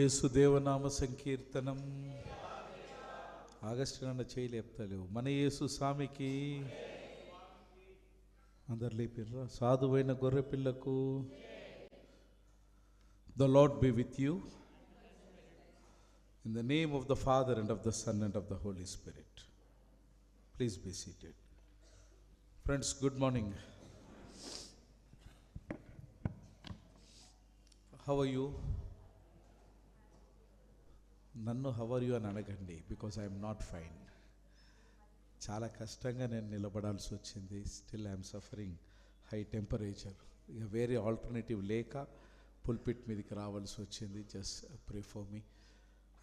యేసుదేవనామ సంకీర్తనం. ఆగస్టు నన్న చేయలేపుతలేవు. మన యేసు స్వామికి అందరు లేపిర్రా. సాధువైన గొర్రె పిల్లకు. The Lord be with you. In the name of the Father and of the Son and of the Holy Spirit. Please be seated. Friends, good morning. How are you? నన్ను how are you అని అడగండి, because I'm not fine. చాలా కష్టంగా నేను నిలబడాల్సి వచ్చింది. Still I'm suffering high temperature. ఇక వేరే alternative లేక పుల్పిట్ మీదకి రావాల్సి వచ్చింది. Just pray for me.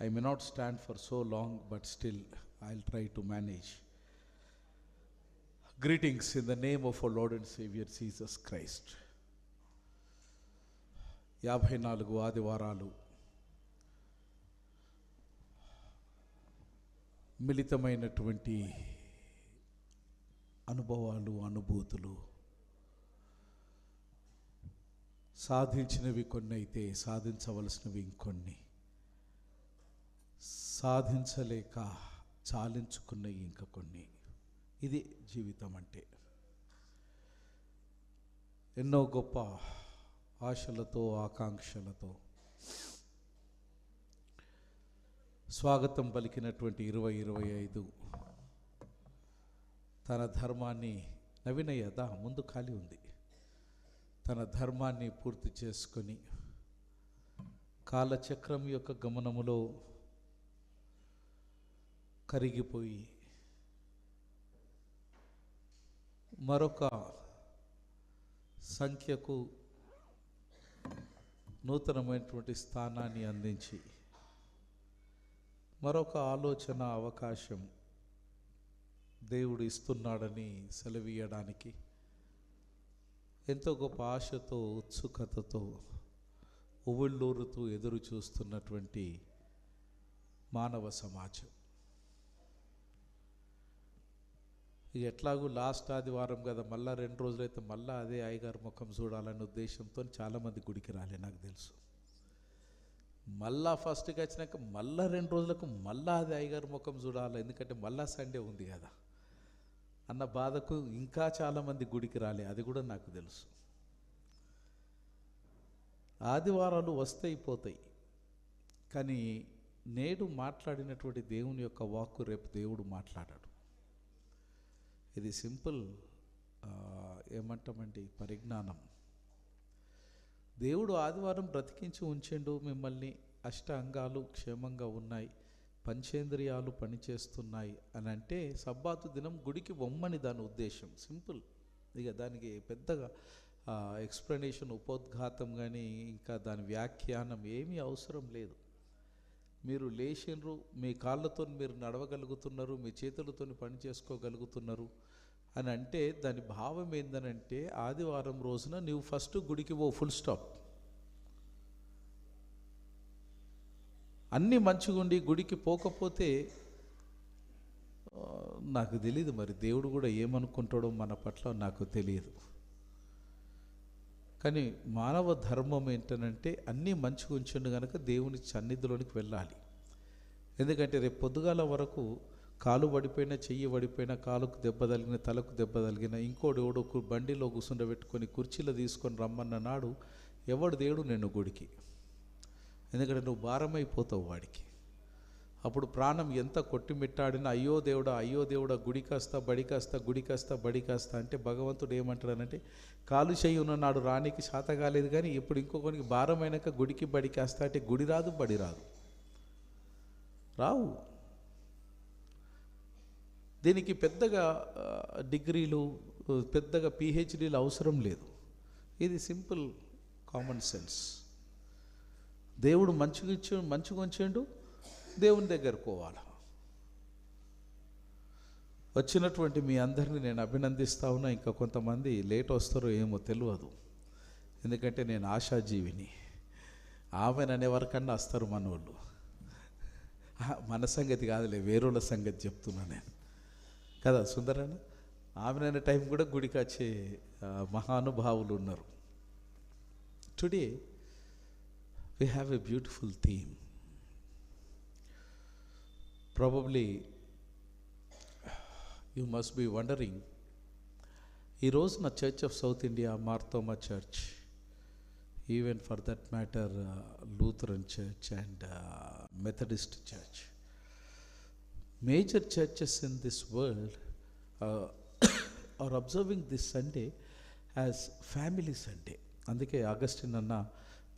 I may not stand for so long, but still I will try to manage. Greetings in the name of our Lord and saviour Jesus Christ. 54 ఆదివారాలు మిళితమైనటువంటి అనుభవాలు, అనుభూతులు. సాధించినవి కొన్ని అయితే సాధించవలసినవి ఇంకొన్ని, సాధించలేక చాలించుకున్నవి ఇంకా కొన్ని. ఇది జీవితం అంటే. ఎన్నో గొప్ప ఆశలతో, ఆకాంక్షలతో స్వాగతం పలికినటువంటి 2025 తన ధర్మాన్ని, నవీనయ్యదా ముందు ఖాళీ ఉంది, తన ధర్మాన్ని పూర్తి చేసుకొని కాలచక్రం యొక్క గమనములో కరిగిపోయి మరొక సంఖ్యకు నూతనమైనటువంటి స్థానాన్ని అందించి మరొక ఆలోచన, అవకాశం దేవుడు ఇస్తున్నాడని సెలవీయడానికి ఎంతో గొప్ప ఆశతో, ఉత్సుకతతో, ఉవ్విళ్ళూరుతూ ఎదురు చూస్తున్నటువంటి మానవ సమాజం. ఇక ఎట్లాగూ లాస్ట్ ఆదివారం కదా, మళ్ళా 2 రోజులైతే మళ్ళీ అదే అయ్యగారి ముఖం చూడాలనే ఉద్దేశంతో చాలామంది గుడికి రాలే, నాకు తెలుసు. మళ్ళా ఫస్ట్కి వచ్చినాక మళ్ళా 2 రోజులకు మళ్ళా అది అయ్యగారి ముఖం చూడాలి, ఎందుకంటే మళ్ళా సండే ఉంది కదా అన్న బాధకు ఇంకా చాలామంది గుడికి రాలే, అది కూడా నాకు తెలుసు. ఆదివారాలు వస్తాయి పోతాయి, కానీ నేడు మాట్లాడినటువంటి దేవుని యొక్క వాక్కు రేపు దేవుడు మాట్లాడాడు. ఇది సింపుల్ ఏమంటామండి, పరిజ్ఞానం. దేవుడు ఆదివారం బ్రతికించి ఉంచిండు మిమ్మల్ని. అంగాలు క్షేమంగా ఉన్నాయి, పంచేంద్రియాలు పనిచేస్తున్నాయి అని అంటే సబ్బాతు దినం గుడికి బొమ్మని దాని ఉద్దేశం. సింపుల్. ఇక దానికి పెద్దగా ఎక్స్ప్లెనేషన్, ఉపోద్ఘాతం కానీ ఇంకా దాని వ్యాఖ్యానం ఏమీ అవసరం లేదు. మీరు లేచిండ్రు, మీ కాళ్ళతో మీరు నడవగలుగుతున్నారు, మీ చేతులతో పని చేసుకోగలుగుతున్నారు అని అంటే దాని భావం ఏందనంటే ఆదివారం రోజున నువ్వు ఫస్ట్ గుడికి పో, ఫుల్ స్టాప్. అన్నీ మంచిగుండి గుడికి పోకపోతే నాకు తెలియదు, మరి దేవుడు కూడా ఏమనుకుంటాడో మన పట్ల నాకు తెలియదు. కానీ మానవ ధర్మం ఏంటనంటే అన్నీ మంచిగా ఉంచండు కనుక దేవుని సన్నిధిలోనికి వెళ్ళాలి. ఎందుకంటే రేపు పొద్దుగాల వరకు కాలు పడిపోయినా, చెయ్యి పడిపోయినా, కాలుకు దెబ్బ తగిలిన, తలకు దెబ్బ తగిలిన, ఇంకోటి ఎవడో బండిలో కూర్చుండబెట్టుకొని కుర్చీలో తీసుకొని రమ్మన్న నాడు ఎవడు దేవుడు నిన్ను గుడికి? ఎందుకంటే నువ్వు భారమైపోతావు వాడికి. అప్పుడు ప్రాణం ఎంత కొట్టిమిట్టాడినా అయ్యో దేవుడా గుడికాస్తా బడికాస్తా, గుడికాస్తా బడికాస్తా అంటే భగవంతుడు ఏమంటాడనంటే కాలు చెయ్యి ఉన్ననాడు రానికి శాత కాలేదు, కానీ ఇప్పుడు ఇంకొకరికి భారమైనాక గుడికి బడికాస్తా అంటే గుడి రాదు, బడి రాదు, రావు. దీనికి పెద్దగా డిగ్రీలు, పెద్దగా పిహెచ్డీలు అవసరం లేదు. ఇది సింపుల్ కామన్ సెన్స్. దేవుడు మంచిగా ఉంచండు, దేవుని దగ్గర పోవాలి. వచ్చినటువంటి మీ అందరినీ నేను అభినందిస్తా ఉన్నా. ఇంకా కొంతమంది లేట్ వస్తారో ఏమో తెలియదు, ఎందుకంటే నేను ఆశాజీవిని. ఆమెననే వరకన్నా వస్తారు మనోళ్ళు. మన సంగతి కాదులే, వేరేళ్ళ సంగతి చెప్తున్నా నేను కదా. సుందరన్న ఆమెననే టైం కూడా గుడికి వచ్చే మహానుభావులు ఉన్నారు. Today we have a beautiful theme. Probably you must be wondering, ఈ రోజున church of South India, Marthoma church, even for that matter Lutheran church and Methodist church, major churches in this world are observing this Sunday as family Sunday. అందుకే Augustine అన్న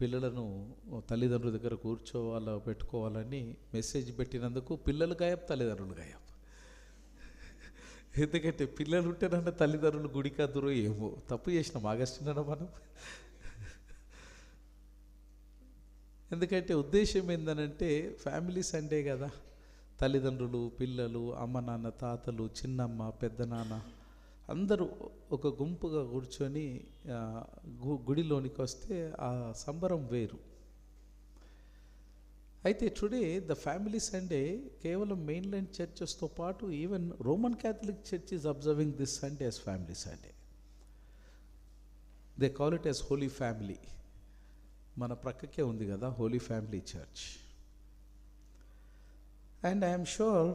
పిల్లలను తల్లిదండ్రుల దగ్గర పెట్టుకోవాలని message పెట్టినందుకు పిల్లలు గాయబ్, తల్లిదండ్రులు గాయబ్. ఎందుకంటే పిల్లలు ఉంటేనన్న తల్లిదండ్రులు గుడికద్దురో ఏమో, తప్పు చేసినాం ఆగస్టిన్ అన్న మనం. ఎందుకంటే ఉద్దేశం ఏందనంటే ఫ్యామిలీ సండే కదా, తల్లిదండ్రులు, పిల్లలు, అమ్మ నాన్న, తాతలు, చిన్నమ్మ, పెద్దనాన్న అందరూ ఒక గుంపుగా కూర్చొని గుడిలోనికి వస్తే ఆ సంబరం వేరు. అయితే టుడే ద ఫ్యామిలీ సండే కేవలం మెయిన్లైన్ చర్చెస్తో పాటు even Roman Catholic church is observing this Sunday as family Sunday. They call it as holy family. మన ప్రక్కకే ఉంది కదా holy family church. And I'm sure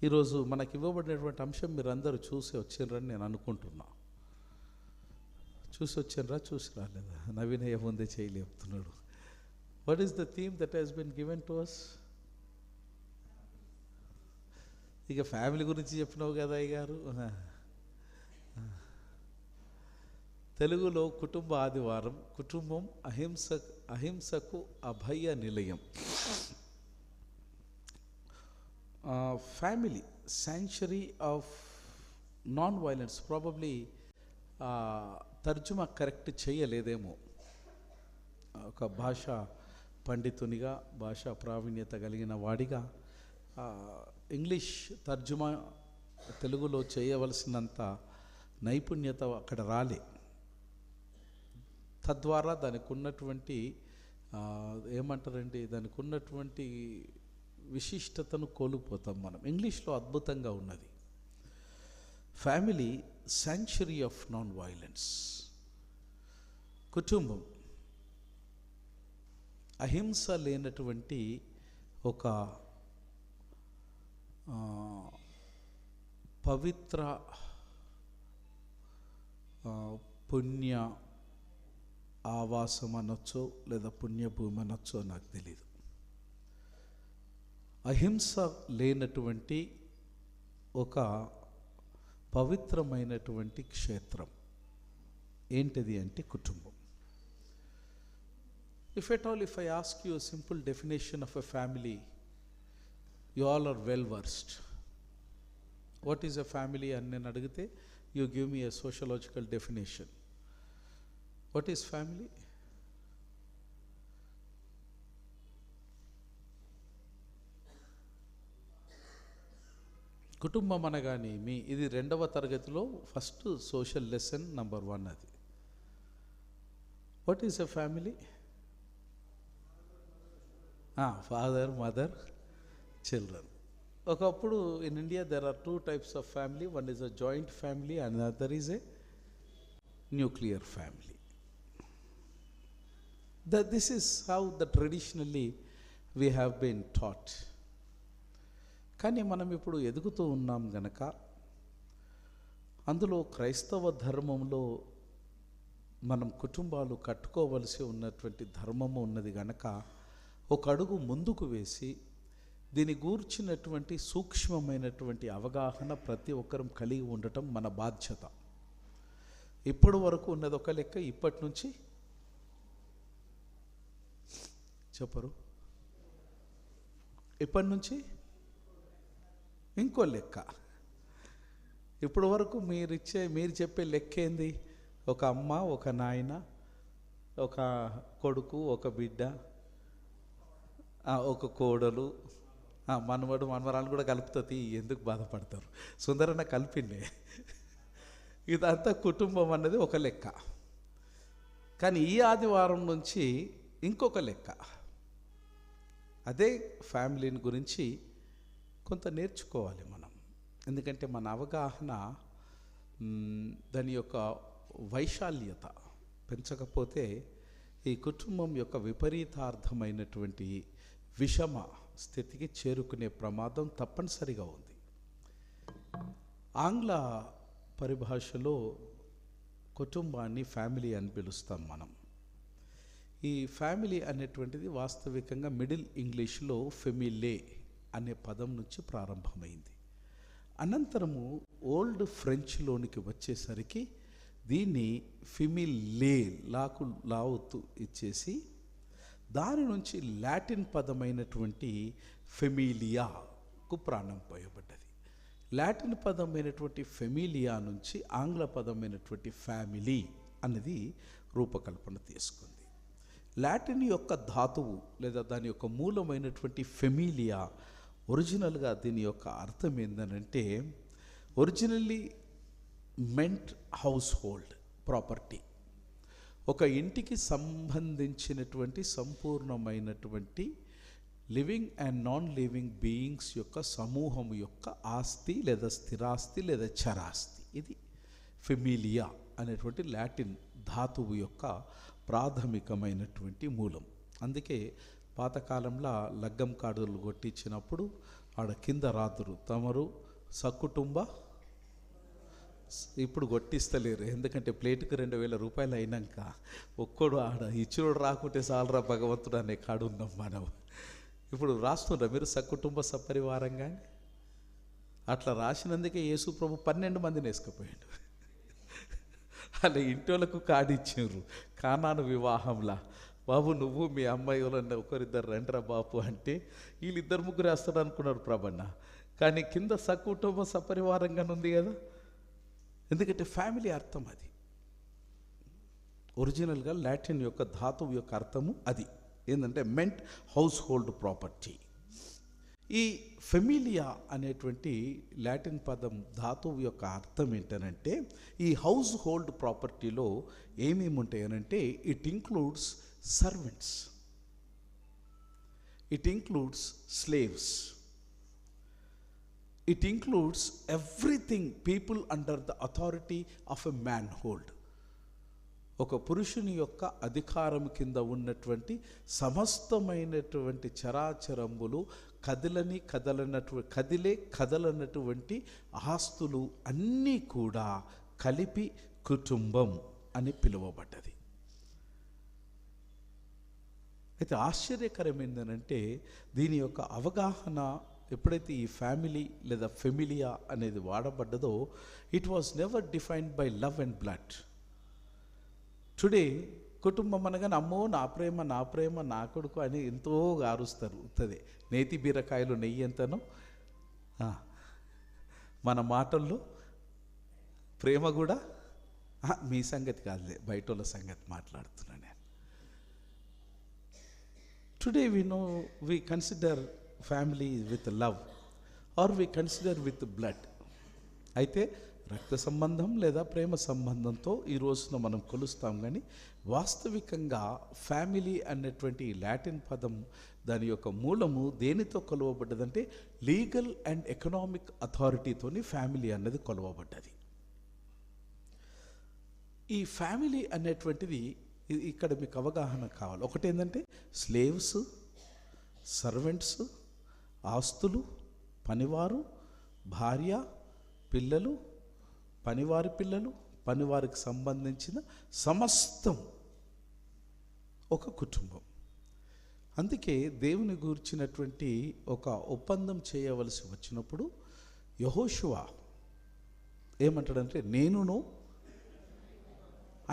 ఈరోజు మనకి ఇవ్వబడినటువంటి అంశం మీరు అందరూ చూసి వచ్చిండ్రని నేను అనుకుంటున్నా. చూసి వచ్చిండ్రా, చూసి రాలేదా? నవీన్ ఏముందే చేయలేపుతున్నాడు. What is the theme that has been given to us? ఇక ఫ్యామిలీ గురించి చెప్పినావు కదా అయ్యగారు. తెలుగులో కుటుంబ ఆదివారం, కుటుంబం అహింసకు అభయ నిలయం. Family century of non violence. Probably తర్జుమా కరెక్ట్ చేయలేదేమో. ఒక భాషా పండితునిగా, భాషా ప్రావీణ్యత కలిగిన వాడిగా ఇంగ్లీష్ తర్జుమా తెలుగులో చేయవలసినంత నైపుణ్యత అక్కడ రాలే. తద్వారా దానికి ఉన్నటువంటి ఏమంటారండి, దానికి ఉన్నటువంటి విశిష్టతను కోల్పోతాం మనం. ఇంగ్లీష్లో అద్భుతంగా ఉన్నది. Family century of non violence. కుటుంబం అహింస లేనటువంటి ఒక పవిత్ర పుణ్య ఆవాసం అనొచ్చో లేదా పుణ్యభూమి అనొచ్చో నాకు తెలీదు. అహింస లేనటువంటి ఒక పవిత్రమైనటువంటి క్షేత్రం ఏంటిది అంటే కుటుంబం. If I ask you a simple definition of a family, you all are well versed. What is a family అని నేను అడిగితే you give me a sociological definition. What is family? కుటుంబం అనగానే ఇది 2వ తరగతిలో ఫస్ట్ సోషల్ లెసన్ నంబర్ 1 అది. What is a family? Father, mother, children. ఒకప్పుడు in India there are 2 types of family. One is a joint family and other is a nuclear family. This is how the traditionally we have been taught. కానీ మనం ఇప్పుడు ఎదుగుతూ ఉన్నాం గనక, అందులో క్రైస్తవ ధర్మంలో మనం కుటుంబాలు కట్టుకోవలసి ఉన్నటువంటి ధర్మము ఉన్నది గనక ఒక అడుగు ముందుకు వేసి దీని గూర్చినటువంటి సూక్ష్మమైనటువంటి అవగాహన ప్రతి ఒక్కరం కలిగి ఉండటం మన బాధ్యత. ఇప్పటి వరకు ఉన్నది ఒక లెక్క, ఇప్పటి నుంచి చెప్పరు, ఇప్పటి నుంచి ఇంకో లెక్క. ఇప్పటి వరకు మీరు చెప్పే లెక్క ఏంది? ఒక అమ్మ, ఒక నాయన, ఒక కొడుకు, ఒక బిడ్డ, ఒక కోడలు, మనవడు, మనవరాలు కూడా కలుపుతుంది. ఎందుకు బాధపడతారు? సుందరన్న కలిపిండే. ఇదంతా కుటుంబం అన్నది ఒక లెక్క. కానీ ఈ ఆదివారం నుంచి ఇంకొక లెక్క. అదే ఫ్యామిలీని గురించి కొంత నేర్చుకోవాలి మనం. ఎందుకంటే మన అవగాహన, దాని యొక్క వైశాల్యత పెంచకపోతే ఈ కుటుంబం యొక్క విపరీతార్థమైనటువంటి విషమ స్థితికి చేరుకునే ప్రమాదం తప్పనిసరిగా ఉంది. ఆంగ్ల పరిభాషలో కుటుంబాన్ని ఫ్యామిలీ అని పిలుస్తాం మనం. ఈ ఫ్యామిలీ అనేటువంటిది వాస్తవికంగా మిడిల్ ఇంగ్లీష్లో ఫెమిలే అనే పదం నుంచి ప్రారంభమైంది. అనంతరము ఓల్డ్ ఫ్రెంచ్లోనికి వచ్చేసరికి దీన్ని ఫిమిలే లావుతూ ఇచ్చేసి దాని నుంచి లాటిన్ పదమైనటువంటి ఫెమిలియాకు ప్రాణం పోయబడ్డది. లాటిన్ పదమైనటువంటి ఫెమిలియా నుంచి ఆంగ్ల పదమైనటువంటి ఫ్యామిలీ అనేది రూపకల్పన తీసుకుంది. లాటిన్ యొక్క ధాతువు లేదా దాని యొక్క మూలమైనటువంటి ఫెమిలియా ఒరిజినల్గా దీని యొక్క అర్థం ఏంటంటే originally meant house hold property, ఒక ఇంటికి సంబంధించినటువంటి సంపూర్ణమైనటువంటి living and non living beings యొక్క సమూహం యొక్క ఆస్తి లేదా స్థిరాస్తి లేదా చరాస్తి. ఇది ఫెమిలియా అనేటువంటి లాటిన్ ధాతువు యొక్క ప్రాథమికమైనటువంటి మూలం. అందుకే పాతకాలంలో లగ్గం కార్డులు కొట్టించినప్పుడు ఆడ కింద రాదురు తమరు సకుటుంబ, ఇప్పుడు కొట్టిస్తలేరు, ఎందుకంటే ప్లేటుకు 2000 రూపాయలు అయినాక ఒక్కడు ఆడ ఇచ్చినోడు రాకుంటే చాలరా భగవంతుడు అనే కాడు ఉన్నాం మనం. ఇప్పుడు రాస్తున్నారా మీరు సకుటుంబ సపరివారంగా? అట్లా రాసినందుకే యేసు ప్రభు 12 మందిని వేసుకుపోయాడు. అలా ఇంటోళ్ళకు కాడిచ్చారు కానాను వివాహంలా. బాబు నువ్వు మీ అమ్మాయి వాళ్ళని ఒకరిద్దరు రండిరా బాపు అంటే వీళ్ళిద్దరు ముగ్గురు వేస్తాడు అనుకున్నారు ప్రభన్న. కానీ కింద సకుటుంబ సపరివారంగా ఉంది కదా, ఎందుకంటే ఫ్యామిలీ అర్థం అది. ఒరిజినల్గా లాటిన్ యొక్క ధాతువు యొక్క అర్థము అది ఏంటంటే మెంట్ హౌస్ హోల్డ్ ప్రాపర్టీ. ఈ ఫెమిలియా అనేటువంటి లాటిన్ పదం ధాతువు యొక్క అర్థం ఏంటనంటే ఈ హౌస్ హోల్డ్ ప్రాపర్టీలో ఏమేమి ఉంటాయనంటే it includes servants, it includes slaves, it includes everything people under the authority of a man hold. ఒక పురుషుని యొక్క అధికారం కింద ఉన్నటువంటి సమస్తమైనటువంటి చరాచరంబులు కదలనటువంటి ఆస్తులు అన్నీ కూడా కలిపి కుటుంబం అని పిలువబడ్డది. అయితే ఆశ్చర్యకరం ఏంటంటే దీని యొక్క అవగాహన ఎప్పుడైతే ఈ ఫ్యామిలీ లేదా ఫెమిలియా అనేది వాడబడ్డదో it was never defined by love and blood. Today కుటుంబం అనగానే అమ్మో నా ప్రేమ నా ప్రేమ నా కొడుకు అని ఎంతో గారుస్తారు. ఉత్తదే నేతి బీరకాయలు నెయ్యి ఎంతనో మన మాటల్లో ప్రేమ కూడా మీ సంగతి కాదులే, బయట వాళ్ళ సంగతి మాట్లాడుతున్నాను నేను. Today we consider family with love or we consider with blood. అయితే రక్త సంబంధం లేదా ప్రేమ సంబంధంతో ఈ రోజున మనం కొలుస్తాం. కానీ వాస్తవికంగా ఫ్యామిలీ అనేటువంటి లాటిన్ పదం దాని యొక్క మూలము దేనితో కొలవబడ్డదంటే లీగల్ అండ్ ఎకనామిక్ అథారిటీతోని ఫ్యామిలీ అన్నది కొలవబడ్డది. ఈ ఫ్యామిలీ అనేటువంటిది ఇక్కడ మీకు అవగాహన కావాలి. ఒకటి ఏంటంటే స్లేవ్స్, సర్వెంట్స్, ఆస్తులు, పనివారు, భార్య, పిల్లలు, పనివారి పిల్లలు, పనివారికి సంబంధించిన సమస్తం ఒక కుటుంబం. అందుకే దేవుని గూర్చినటువంటి ఒక ఒప్పందం చేయవలసి వచ్చినప్పుడు యెహోషువ ఏమంటాడంటే నేనును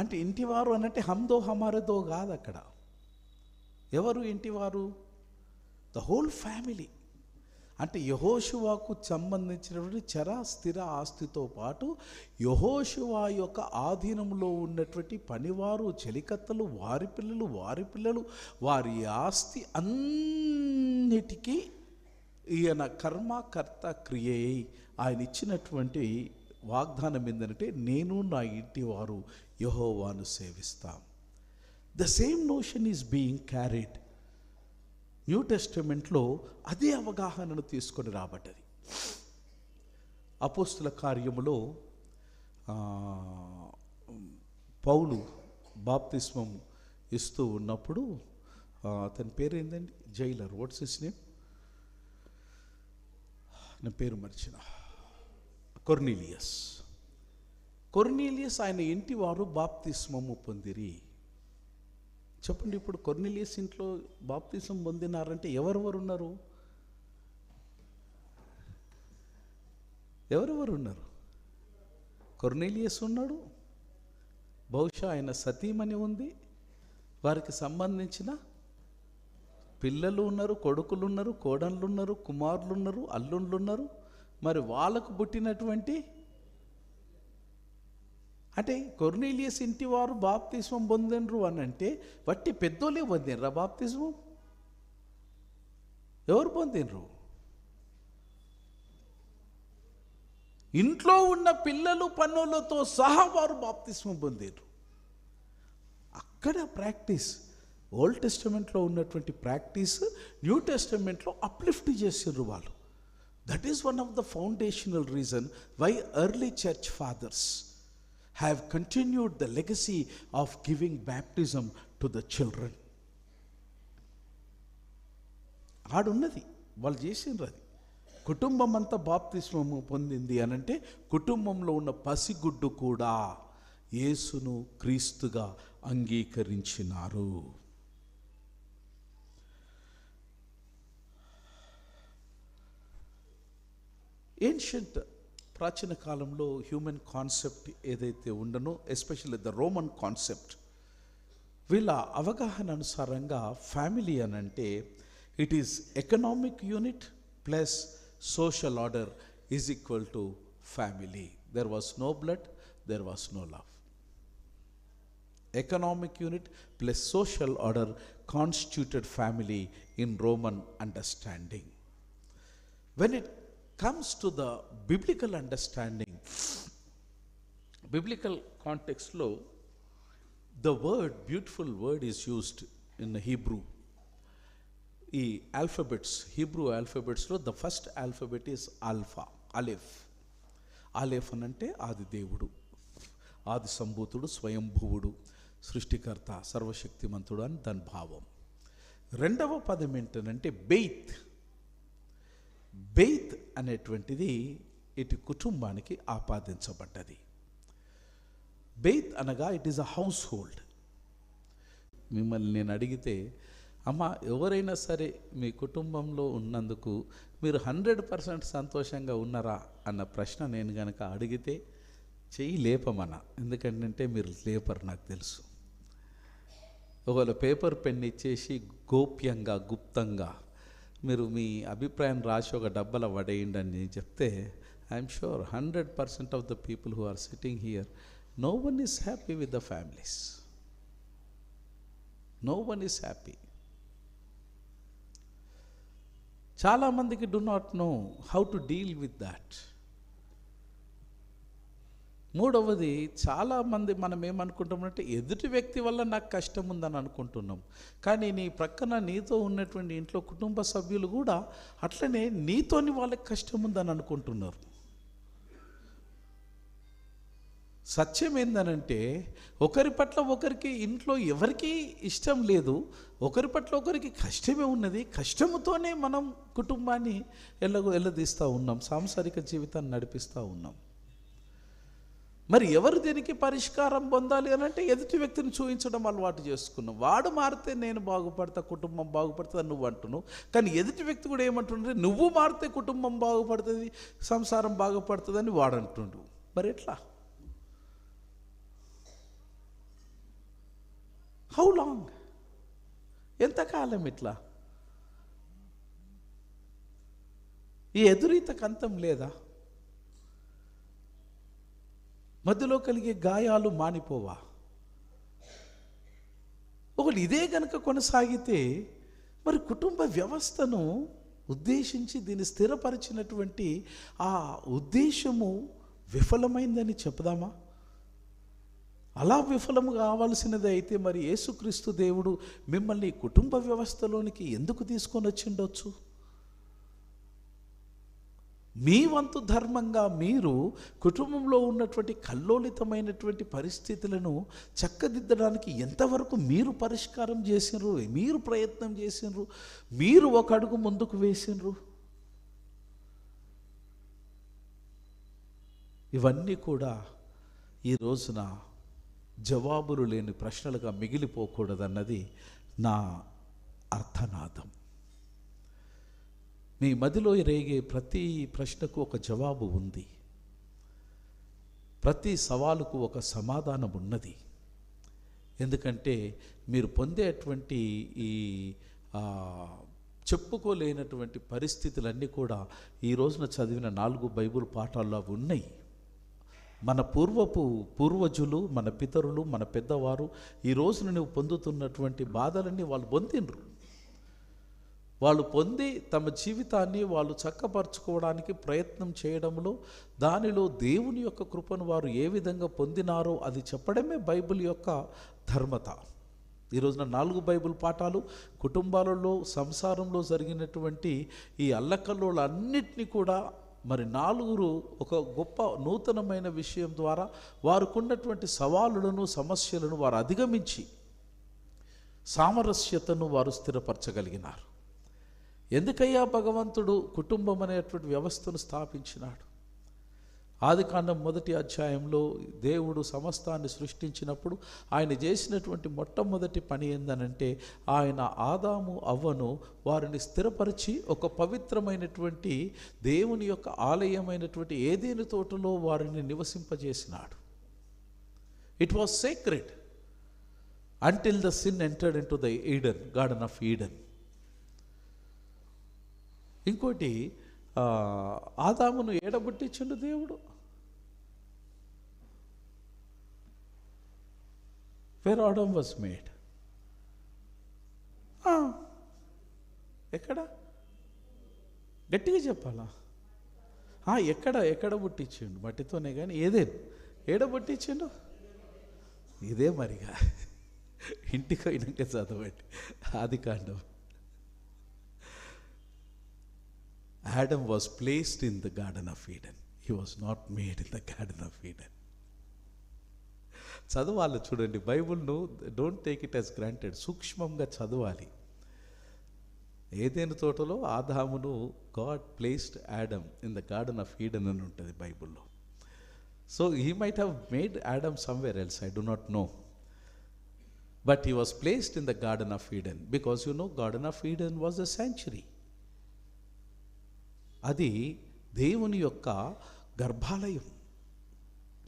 అంటే ఇంటివారు అనంటే హమ్దో హమారదో కాదు. అక్కడ ఎవరు ఇంటివారు? The whole family. అంటే యెహోషువకు సంబంధించినటువంటి చర స్థిర ఆస్తితో పాటు యెహోషువ యొక్క ఆధీనంలో ఉన్నటువంటి పనివారు, చెలికత్తలు, వారి పిల్లలు వారి ఆస్తి అన్నిటికీ ఈయన కర్త క్రియ ఆయన ఇచ్చినటువంటి వాగ్దానం ఏంటంటే నేను నా ఇంటి వారు యెహోవాను సేవిస్తాం. The same notion is being carried. New టెస్టమెంట్లో అదే అవగాహనను తీసుకొని రాబడ్డది. అపోస్తుల కార్యములో పౌలు బాప్తిస్మం ఇస్తూ ఉన్నప్పుడు అతని పేరు ఏంటండి, జైలర్, వాట్స్ హిస్ నేమ్, నా పేరు మర్చిన, కొర్నీలియస్ ఆయన ఇంటి వారు బాప్తిస్మము పొందిరి. చెప్పండి, ఇప్పుడు కొర్నీలియస్ ఇంట్లో బాప్తిస్మం పొందినారంటే ఎవరెవరు ఉన్నారు? కొర్నీలియస్ ఉన్నాడు, బహుశా ఆయన సతీమణి ఉంది, వారికి సంబంధించిన పిల్లలు ఉన్నారు, కొడుకులు ఉన్నారు, కోడళ్ళు ఉన్నారు, కుమారులు ఉన్నారు, అల్లుళ్ళు ఉన్నారు. మరి వాళ్ళకు పుట్టినటువంటి, అంటే కొర్నీలియస్ ఇంటి వారు బాప్తిస్మం పొందినరు అని అంటే వట్టి పెద్దోళ్ళే పొందినరా బాప్తిస్మం? ఎవరు పొందినరు? ఇంట్లో ఉన్న పిల్లలు పన్నులతో సహా వారు బాప్తిస్మం పొందినరు. అక్కడ ప్రాక్టీస్, ఓల్డ్ టెస్టమెంట్లో ఉన్నటువంటి ప్రాక్టీస్ న్యూ టెస్టమెంట్లో అప్లిఫ్ట్ చేసారు వాళ్ళు. That is one of the foundational reason why early church fathers have continued the legacy of giving baptism to the children. ఆడున్నది, వాళ్ళు చేసిండ్రు. అది కుటుంబం అంతా బాప్తిస్మము పొందింది అనంటే కుటుంబంలో ఉన్న పసిగుడ్డు కూడా యేసును క్రీస్తుగా అంగీకరించినారు. ఏన్షియంట్ ప్రాచీన కాలంలో హ్యూమన్ కాన్సెప్ట్ ఏదైతే ఉండనో, ఎస్పెషల్లీ ద రోమన్ కాన్సెప్ట్, వీళ్ళ అవగాహన అనుసారంగా ఫ్యామిలీ అనంటే it is economic unit plus social order is equal to family. There was no blood, there was no love. Economic unit plus social order constituted family in Roman understanding. When it comes to the biblical understanding, biblical context lo, the word, beautiful word is used in Hebrew. ఈ alphabets, Hebrew alphabets లో the first alphabet is alpha, aleph అనంటే ఆది దేవుడు, ఆది సంభూతుడు, స్వయంభువుడు, సృష్టికర్త, సర్వశక్తిమంతుడు అని దాని భావం. రెండవ పదం ఏంటంటే బెయిత్ అనేటువంటిది ఇటు కుటుంబానికి ఆపాదించబడ్డది. బెయిత్ అనగా it is a house hold. మిమ్మల్ని నేను అడిగితే, అమ్మ ఎవరైనా సరే మీ కుటుంబంలో ఉన్నందుకు మీరు 100% సంతోషంగా ఉన్నారా అన్న ప్రశ్న నేను కనుక అడిగితే చెయ్యి లేపమన్నా. ఎందుకంటే మీరు లేపరు, నాకు తెలుసు. ఒకవేళ పేపర్ పెన్ ఇచ్చేసి గోప్యంగా, గుప్తంగా మీరు మీ అభిప్రాయం రాసి ఒక డబ్బాలో పడేయండి అని చెప్తే, I'm sure 100% of the people who are sitting here, no one is happy with the families. No one is happy. చాలామందికి do not know how to deal with that. మూడవది, చాలామంది మనం ఏమనుకుంటామంటే ఎదుటి వ్యక్తి వల్ల నాకు కష్టం ఉందని అనుకుంటున్నాం. కానీ నీ ప్రక్కన నీతో ఉన్నటువంటి ఇంట్లో కుటుంబ సభ్యులు కూడా అట్లనే నీతోని వాళ్ళకి కష్టం ఉందని అనుకుంటున్నారు. సత్యం ఏందనంటే ఒకరి పట్ల ఒకరికి ఇంట్లో ఎవరికి ఇష్టం లేదు, ఒకరి పట్ల ఒకరికి కష్టమే ఉన్నది. కష్టముతోనే మనం కుటుంబాన్ని ఎల్లదీస్తూ ఉన్నాం, సాంసారిక జీవితాన్ని నడిపిస్తూ ఉన్నాం. మరి ఎవరు దీనికి పరిష్కారం పొందాలి అని అంటే ఎదుటి వ్యక్తిని చూపించడం అలవాటు చేసుకున్నాం. వాడు మారితే నేను బాగుపడతా, కుటుంబం బాగుపడుతుంది నువ్వు అంటున్నావు. కానీ ఎదుటి వ్యక్తి కూడా ఏమంటుండే, నువ్వు మారితే కుటుంబం బాగుపడుతుంది, సంసారం బాగుపడుతుంది అని వాడు అంటుండు. మరి ఎట్లా? How long? ఎంతకాలం ఇట్లా? ఈ ఎదురీతకు అంతం లేదా? మధ్యలో కలిగే గాయాలు మానిపోవా? ఒకటి ఇదే కనుక కొనసాగితే మరి కుటుంబ వ్యవస్థను ఉద్దేశించి దీన్ని స్థిరపరిచినటువంటి ఆ ఉద్దేశము విఫలమైందని చెప్దామా? అలా విఫలము కావాల్సినది అయితే మరి యేసుక్రీస్తు దేవుడు మిమ్మల్ని కుటుంబ వ్యవస్థలోనికి ఎందుకు తీసుకొని వచ్చిండొచ్చు? మీ వంతు ధర్మంగా మీరు కుటుంబంలో ఉన్నటువంటి కల్లోలితమైనటువంటి పరిస్థితులను చక్కదిద్దడానికి ఎంతవరకు మీరు పరిష్కారం చేసినారు, మీరు ప్రయత్నం చేసినారు, మీరు ఒక అడుగు ముందుకు వేసినారు? ఇవన్నీ కూడా ఈ రోజున జవాబులు లేని ప్రశ్నలుగా మిగిలిపోకూడదన్నది నా అర్థనాదం. మీ మదిలో రేగే ప్రతి ప్రశ్నకు ఒక జవాబు ఉంది, ప్రతి సవాలుకు ఒక సమాధానం ఉన్నది. ఎందుకంటే మీరు పొందేటువంటి ఈ చెప్పుకోలేనటువంటి పరిస్థితులన్నీ కూడా ఈ రోజున చదివిన 4 బైబిల్ పాఠాల్లో అవి ఉన్నాయి. మన పూర్వజులు, మన పితరులు, మన పెద్దవారు ఈ రోజున నువ్వు పొందుతున్నటువంటి బాధలన్నీ వాళ్ళు పొందినరు. వాళ్ళు పొంది తమ జీవితాన్ని వాళ్ళు చక్కపరచుకోవడానికి ప్రయత్నం చేయడంలో, దానిలో దేవుని యొక్క కృపను వారు ఏ విధంగా పొందినారో అది చెప్పడమే బైబిల్ యొక్క ధర్మత. ఈ రోజున 4 బైబిల్ పాఠాలు కుటుంబాలలో, సంసారంలో జరిగినటువంటి ఈ అల్లకల్లోలన్నిటినీ కూడా మరి 4 ఒక గొప్ప నూతనమైన విషయం ద్వారా వారికున్నటువంటి సవాలులను, సమస్యలను వారు అధిగమించి సామరస్యతను వారు స్థిరపరచగలిగినారు. ఎందుకయ్యా భగవంతుడు కుటుంబం అనేటువంటి వ్యవస్థను స్థాపించినాడు? ఆదికాండం 1వ అధ్యాయంలో దేవుడు సమస్తాన్ని సృష్టించినప్పుడు ఆయన చేసినటువంటి మొట్టమొదటి పని ఏందనంటే, ఆయన ఆదాము అవ్వను వారిని స్థిరపరిచి ఒక పవిత్రమైనటువంటి దేవుని యొక్క ఆలయమైనటువంటి ఏదెను తోటలో వారిని నివసింపజేసినాడు. It was sacred until the sin entered into the Eden, garden of Eden. ఇంకోటి, ఆదామును ఏడబుట్టించిండు దేవుడు. Where Adam was made? ఎక్కడ? గట్టిగా చెప్పాలా? ఎక్కడ పుట్టించిండు? మట్టితోనే కానీ ఏడ పుట్టించిండు? ఇదే మరిగా ఇంటికి పోయినాక చదవండి ఆదికాండం. Adam was placed in the Garden of Eden. He was not made in the Garden of Eden. చదవాలి, చూడండి బైబిల్ను. Don't take it as granted. సూక్ష్మంగా చదవాలి. ఏదెను తోటలో ఆదామును God placed Adam in the garden of Eden అని ఉంటుంది బైబిల్లో. So he might have made Adam somewhere else, I do not know. But he was placed in the garden of Eden because you know garden of Eden was a sanctuary. అది దేవుని యొక్క గర్భాలయం.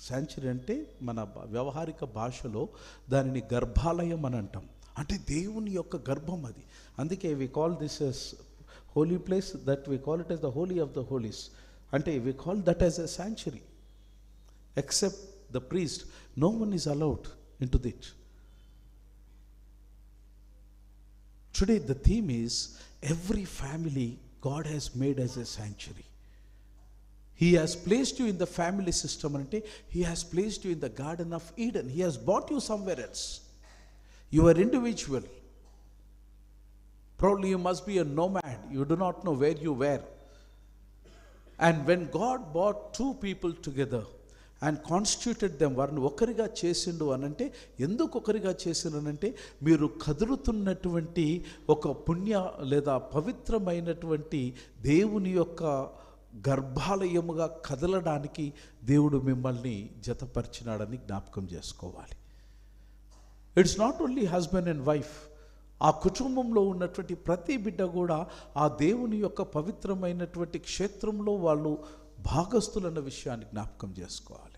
Sanctuary అంటే మన వ్యవహారిక భాషలో దానిని గర్భాలయం అని అంటాం. అంటే దేవుని యొక్క గర్భం అది. అందుకే we call this as holy place, that we call it as the holy of the holies. అంటే we call that as a sanctuary. Except the priest, no one is allowed in to it. Today the theme is every family God has made as a sanctuary. He has placed you in the family system ante he has placed you in the Garden of Eden. He has brought you somewhere else. You are individual. Probably you must be a nomad. You do not know where you were. And when God brought 2 people together and constituted them, వారిని ఒకరిగా చేసిండు అనంటే, ఎందుకు ఒకరిగా చేసినంటే, మీరు కదులుతున్నటువంటి ఒక పుణ్య లేదా పవిత్రమైనటువంటి దేవుని యొక్క గర్భాలయముగా కదలడానికి దేవుడు మిమ్మల్ని జతపరిచినాడని జ్ఞాపకం చేసుకోవాలి. It's not only husband and wife. ఆ కుటుంబంలో ఉన్నటువంటి ప్రతి బిడ్డ కూడా ఆ దేవుని యొక్క పవిత్రమైనటువంటి క్షేత్రంలో వాళ్ళు భాగస్థులన్న విషయాన్ని జ్ఞాపకం చేసుకోవాలి.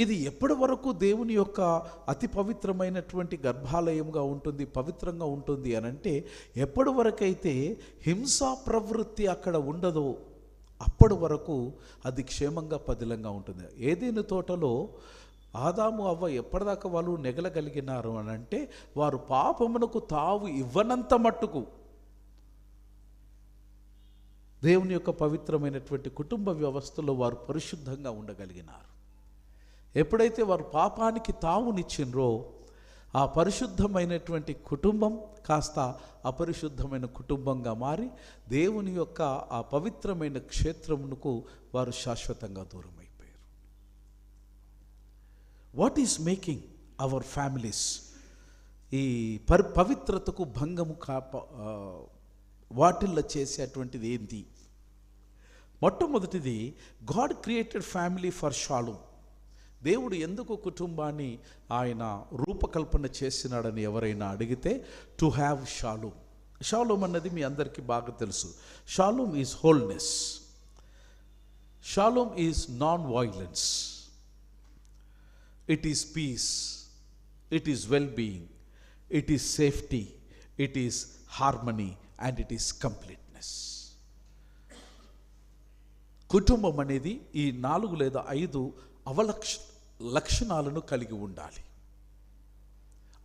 ఇది ఎప్పటి వరకు దేవుని యొక్క అతి పవిత్రమైనటువంటి గర్భాలయంగా ఉంటుంది, పవిత్రంగా ఉంటుంది అనంటే, ఎప్పటి వరకైతే హింసా ప్రవృత్తి అక్కడ ఉండదో అప్పటి వరకు అది క్షేమంగా పదిలంగా ఉంటుంది. ఏదైనా తోటలో ఆదాము అవ్వ ఎప్పటిదాకా వాళ్ళు నెగలగలిగినారు అనంటే, వారు పాపమునకు తావు ఇవ్వనంత మట్టుకు దేవుని యొక్క పవిత్రమైనటువంటి కుటుంబ వ్యవస్థలో వారు పరిశుద్ధంగా ఉండగలిగినారు. ఎప్పుడైతే వారు పాపానికి తావునిచ్చిండ్రో ఆ పరిశుద్ధమైనటువంటి కుటుంబం కాస్త అపరిశుద్ధమైన కుటుంబంగా మారి దేవుని యొక్క ఆ పవిత్రమైన క్షేత్రమునకు వారు శాశ్వతంగా దూరం అయిపోయారు. What is making our families ఈ పవిత్రతకు భంగము వాటిల్లో చేసేటువంటిది ఏంటి? మొట్టమొదటిది, God created family for shalom. దేవుడు ఎందుకు కుటుంబాన్ని ఆయన రూపకల్పన చేసినాడని ఎవరైనా అడిగితే, టు హ్యావ్ షాలోమ్. షాలోమ్ అన్నది మీ అందరికీ బాగా తెలుసు. Shalom is wholeness, shalom is non violence, it is peace, it is well being, it is safety, it is harmony and it is completeness. కుటుంబం అనేది ఈ 4 లేదా 5 లక్షణాలను కలిగి ఉండాలి.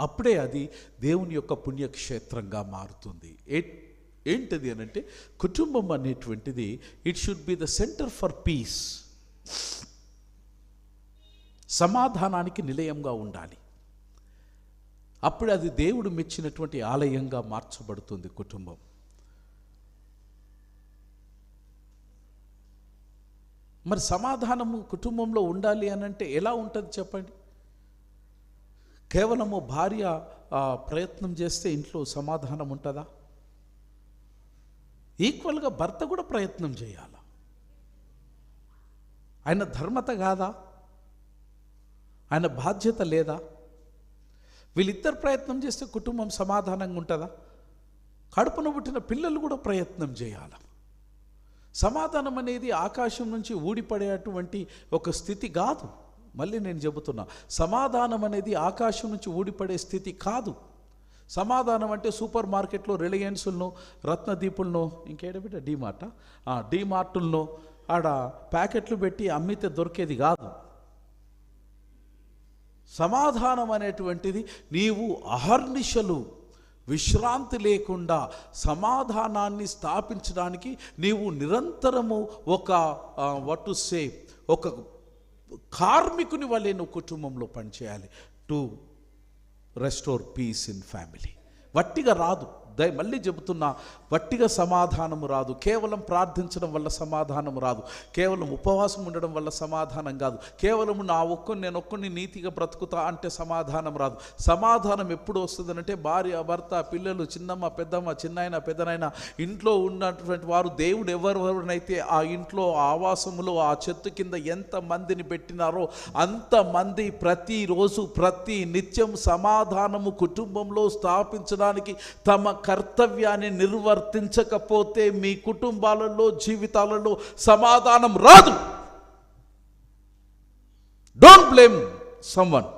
అప్పుడే అది దేవుని యొక్క పుణ్యక్షేత్రంగా మారుతుంది. ఏంటిది అని అంటే, కుటుంబం అనేటువంటిది it should be the centre for peace, సమాధానానికి నిలయంగా ఉండాలి. అప్పుడు అది దేవుడు మెచ్చినటువంటి ఆలయంగా మార్చబడుతుంది కుటుంబం. మరి సమాధానము కుటుంబంలో ఉండాలి అని అంటే ఎలా ఉంటుంది చెప్పండి? కేవలము భార్య ప్రయత్నం చేస్తే ఇంట్లో సమాధానం ఉంటుందా? ఈక్వల్గా భర్త కూడా ప్రయత్నం చేయాలి. ఆయన ధర్మత కాదా? ఆయన బాధ్యత లేదా? వీళ్ళిద్దరు ప్రయత్నం చేస్తే కుటుంబం సమాధానంగా ఉంటుందా? కడుపున పుట్టిన పిల్లలు కూడా ప్రయత్నం చేయాలి. సమాధానం అనేది ఆకాశం నుంచి ఊడిపడేటువంటి ఒక స్థితి కాదు. మళ్ళీ నేను చెబుతున్నా, సమాధానం అనేది ఆకాశం నుంచి ఊడిపడే స్థితి కాదు. సమాధానం అంటే సూపర్ మార్కెట్లో రిలయన్స్లను, రత్నదీపులను, ఇంకేడబిట్ట డీమార్టులను ఆడ ప్యాకెట్లు పెట్టి అమ్మితే దొరికేది కాదు. సమాధానం అనేటువంటిది నీవు అహర్నిశలు విశ్రాంతి లేకుండా సమాధానాన్ని స్థాపించడానికి నీవు నిరంతరము ఒక కార్మికుని వలె నువ్వు కుటుంబంలో పనిచేయాలి. To restore peace in family. వట్టిగా రాదు. మళ్ళీ చెబుతున్నా, వట్టిగా సమాధానము రాదు. కేవలం ప్రార్థించడం వల్ల సమాధానం రాదు. కేవలం ఉపవాసం ఉండడం వల్ల సమాధానం కాదు. కేవలం నేను ఒక్కడిని నీతిగా బ్రతుకుతా అంటే సమాధానం రాదు. సమాధానం ఎప్పుడు వస్తుందనంటే, భార్య, భర్త, పిల్లలు, చిన్నమ్మ, పెద్దమ్మ, చిన్నాయన, పెద్దనాయన, ఇంట్లో ఉన్నటువంటి వారు, దేవుడు ఎవరెవరినైతే ఆ ఇంట్లో ఆవాసములో ఆ చెట్టు కింద ఎంత మందిని పెట్టినారో అంతమంది ప్రతిరోజు ప్రతి నిత్యం సమాధానము కుటుంబంలో స్థాపించడానికి తమ కర్తవ్యాన్ని నిర్వర్తించకపోతే మీ కుటుంబాలలో, జీవితాలలో సమాధానం రాదు. Don't blame someone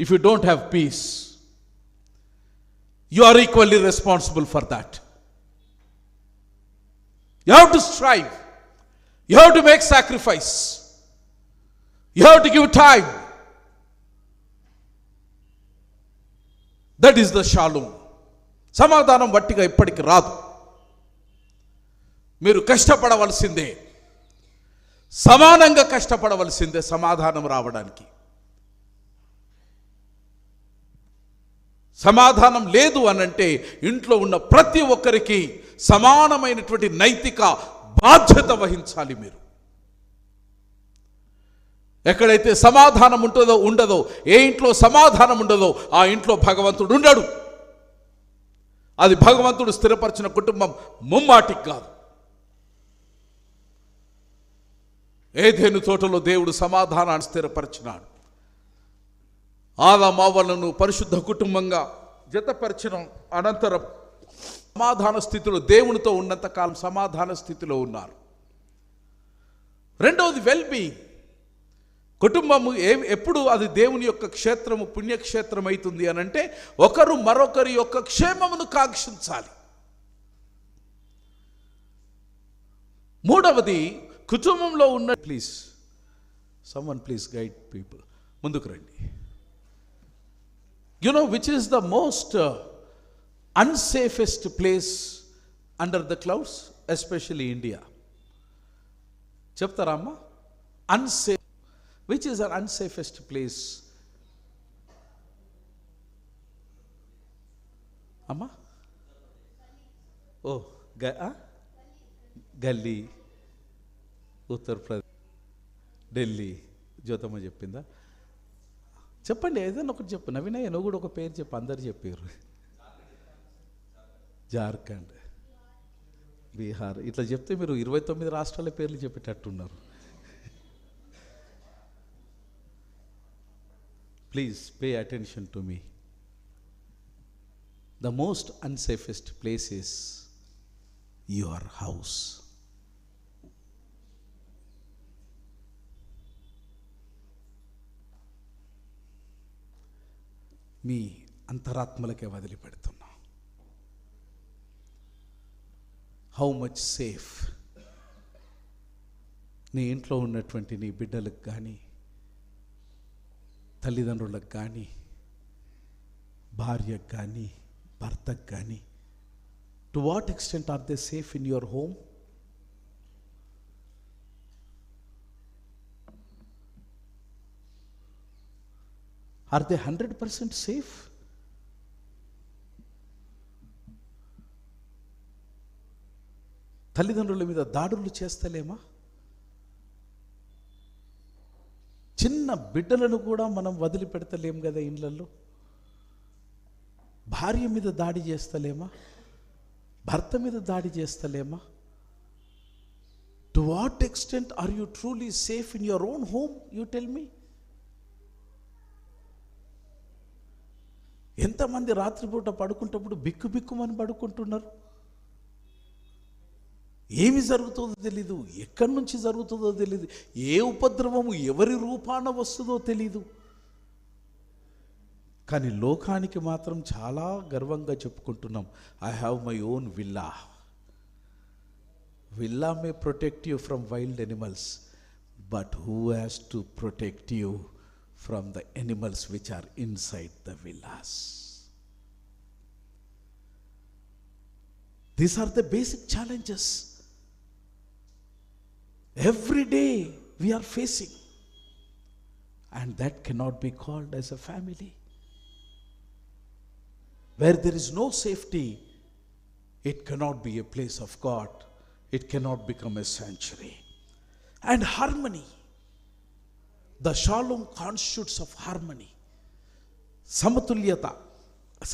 if you don't have peace. You are equally responsible for that. You have to strive, you have to make sacrifice, you have to give time. That is the shalom. సమాధానం వట్టిగా ఇప్పటికి రాదు. మీరు కష్టపడవలసిందే, సమానంగా కష్టపడవలసిందే సమాధానం రావడానికి. సమాధానం లేదు అనంటే ఇంట్లో ఉన్న ప్రతి ఒక్కరికి సమానమైనటువంటి నైతిక బాధ్యత వహించాలి మీరు. ఎక్కడైతే సమాధానం ఉండదో, ఏ ఇంట్లో సమాధానం ఉండదో ఆ ఇంట్లో భగవంతుడు ఉండడు. అది భగవంతుడు స్థిరపరిచిన కుటుంబం ముమ్మాటికి కాదు. ఏదెను తోటలో దేవుడు సమాధానాన్ని స్థిరపరిచినాడు. ఆదామవ్వలను పరిశుద్ధ కుటుంబంగా జతపరిచిన అనంతరం సమాధాన స్థితిలో దేవునితో ఉన్నంతకాలం సమాధాన స్థితిలో ఉన్నారు. రెండవది వెల్ బీయింగ్. కుటుంబము ఎప్పుడు అది దేవుని యొక్క క్షేత్రము, పుణ్యక్షేత్రం అవుతుంది అని అంటే, ఒకరు మరొకరి యొక్క క్షేమమును కాంక్షించాలి. మూడవది, కుటుంబంలో ఉన్న ప్లీజ్ గైడ్ పీపుల్, ముందుకు రండి. You know which is the most unsafest place under the clouds, especially India? చెప్తారా అమ్మా? Which is an unsafest place? అమ్మా ఓ గల్లీ, ఉత్తరప్రదేశ్, ఢిల్లీ. జ్యోతమ్మ చెప్పిందా? చెప్పండి, ఏదైనా ఒకటి చెప్పు. నవీనయ్య నువ్వు కూడా ఒక పేరు చెప్పు, అందరు చెప్పారు. జార్ఖండ్, బీహార్. ఇట్లా చెప్తే మీరు 29 రాష్ట్రాల పేర్లు చెప్పేటట్టున్నారు. Please pay attention to me. The most unsafest place is your house. మీ అంతరాత్మలకే వదిలిపెడుతున్నా. హౌ మచ్ సేఫ్ నీ ఇంట్లో ఉన్నటువంటి నీ బిడ్డలకు కానీ, తల్లిదండ్రులకు కానీ, భార్యకు కానీ, భర్తకు కానీ, to what extent are they safe in your home? Are they 100% safe? తల్లిదండ్రుల మీద దాడులు చేస్తలేమా? చిన్న బిడ్డలను కూడా మనం వదిలిపెడతలేం కదా ఇళ్ళల్లో. భార్య మీద దాడి చేస్తలేమా? భర్త మీద దాడి చేస్తలేమా? To what extent are you truly safe in your own home? You tell me. ఎంతమంది రాత్రిపూట పడుకుంటప్పుడు బిక్కు బిక్కుమని పడుకుంటున్నారు. ఏమి జరుగుతుందో తెలీదు, ఎక్కడి నుంచి జరుగుతుందో తెలీదు, ఏ ఉపద్రవము ఎవరి రూపాన వస్తుందో తెలీదు. కానీ లోకానికి మాత్రం చాలా గర్వంగా చెప్పుకుంటున్నాం, I have my own villa. Villa may protect you from wild animals, but who has to protect you from the animals which are inside the villas? These are the basic challenges every day we are facing, and that cannot be called as a family. Where there is no safety, it cannot be a place of God. It cannot become a sanctuary. And harmony, the shalom constitutes of harmony. సమతుల్యత,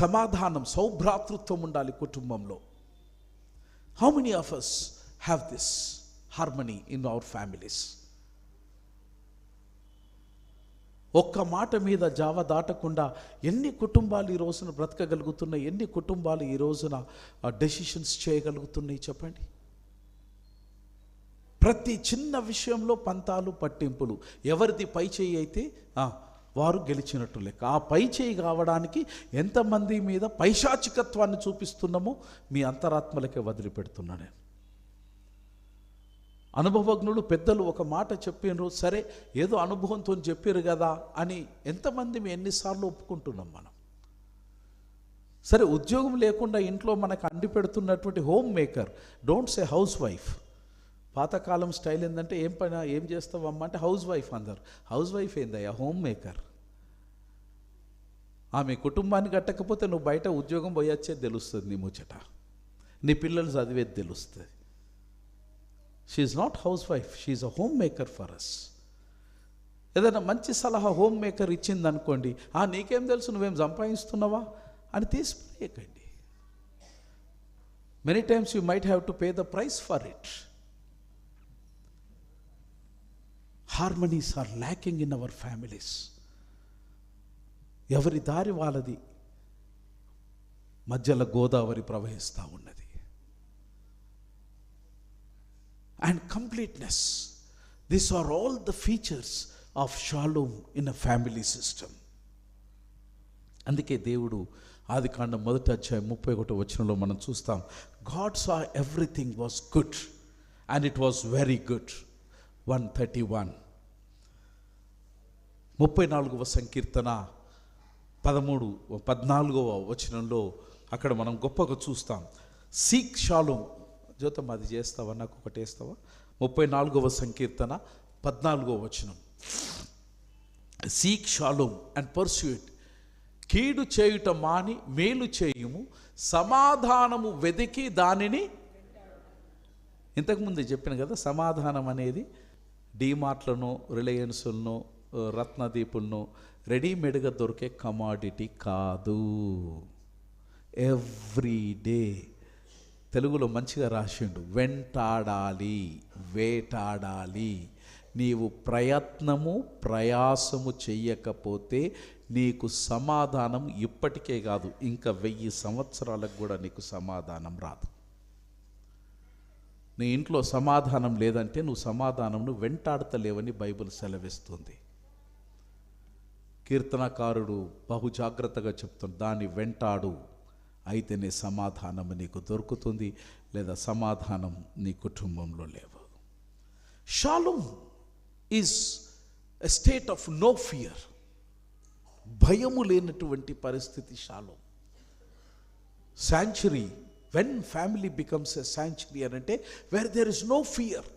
సమాధానం, సౌభ్రాతృత్వం ఉండాలి కుటుంబంలో. How many of us have this harmony in our families? ఒక్క మాట మీద జావ దాటకుండా ఎన్ని కుటుంబాలు ఈ రోజున బ్రతకగలుగుతున్నాయి, ఎన్ని కుటుంబాలు ఈ రోజున డెసిషన్స్ చేయగలుగుతున్నాయి చెప్పండి. ప్రతి చిన్న విషయంలో పంతాలు పట్టింపులు. ఎవరిది పై చేయి అయితే వారు గెలిచినట్టు లెక్క. ఆ పై చేయి కావడానికి ఎంతమంది మీద పైశాచికత్వాన్ని చూపిస్తున్నామో మీ అంతరాత్మలకే వదిలిపెడుతున్నా నేను. అనుభవజ్ఞులు పెద్దలు ఒక మాట చెప్పినారు, సరే ఏదో అనుభవంతో చెప్పారు కదా అని ఎంతమంది ఎన్నిసార్లు ఒప్పుకుంటున్నాం మనం. సరే ఉద్యోగం లేకుండా ఇంట్లో మనకు అండి పెడుతున్నటువంటి home maker, don't say house wife. పాతకాలం స్టైల్ ఏంటంటే ఏం పైన ఏం చేస్తావమ్మా అంటే హౌస్ వైఫ్ అందరు. హౌస్ వైఫ్ ఏందయ్యా? Home maker. ఆమె కుటుంబాన్ని కట్టకపోతే నువ్వు బయట ఉద్యోగం పోయొచ్చేది తెలుస్తుంది, నీ ముచ్చట, నీ పిల్లలు చదివేది తెలుస్తుంది. She's not house wife, she's a home maker for us. ఏదైనా మంచి సలహా హోమ్ మేకర్ ఇచ్చింది అనుకోండి, నీకేం తెలుసు, నువ్వేం సంపాదిస్తున్నావా అని తీసిపోయేకండి. Many times you might have to pay the price for it. Harmonies are lacking in our families. ఎవరి దారి వాళ్ళది, మధ్యలో గోదావరి ప్రవహిస్తూ ఉన్నది. And completeness, these are all the features of shalom in a family system. అందుకే దేవుడు ఆదికాండం 1:31 మనం చూస్తాం, God saw everything was good and it was very good. 131 34వ సంకీర్తన 14వ వచనంలో అక్కడ మనం గొప్పగా చూస్తాం. Seek shalom. జ్యోతమ్మ అది చేస్తావా, నాకు ఒకటి వేస్తావా? 34వ సంకీర్తన 14వ వచనం. Seek shalom and pursue it. కీడు చేయుట మాని మేలు చేయుము, సమాధానము వెదికి దానిని. ఇంతకుముందు చెప్పిన కదా, సమాధానం అనేది డీమార్ట్లను, రిలయన్స్లను, రత్నదీపులను రెడీమేడ్గా దొరికే కమాడిటీ కాదు. ఎవ్రీడే తెలుగులో మంచిగా రాసిండు, వెంటాడాలి, వేటాడాలి. నీవు ప్రయాసము చెయ్యకపోతే నీకు సమాధానం ఇప్పటికే కాదు, ఇంకా 1000 సంవత్సరాలకు కూడా నీకు సమాధానం రాదు. నీ ఇంట్లో సమాధానం లేదంటే నువ్వు సమాధానంను వెంటాడతలేవని బైబిల్ సెలవిస్తుంది. కీర్తనకారుడు బహు జాగ్రత్తగా చెప్తాడు, దాన్ని వెంటాడు, అయితేనే సమాధానం నీకు దొరుకుతుంది, లేదా సమాధానం నీ కుటుంబంలో లేవు. Shalom is a state of no fear. భయము లేనటువంటి పరిస్థితి shalom. Sanctuary, when family becomes a sanctuary అని అంటే where there is no fear.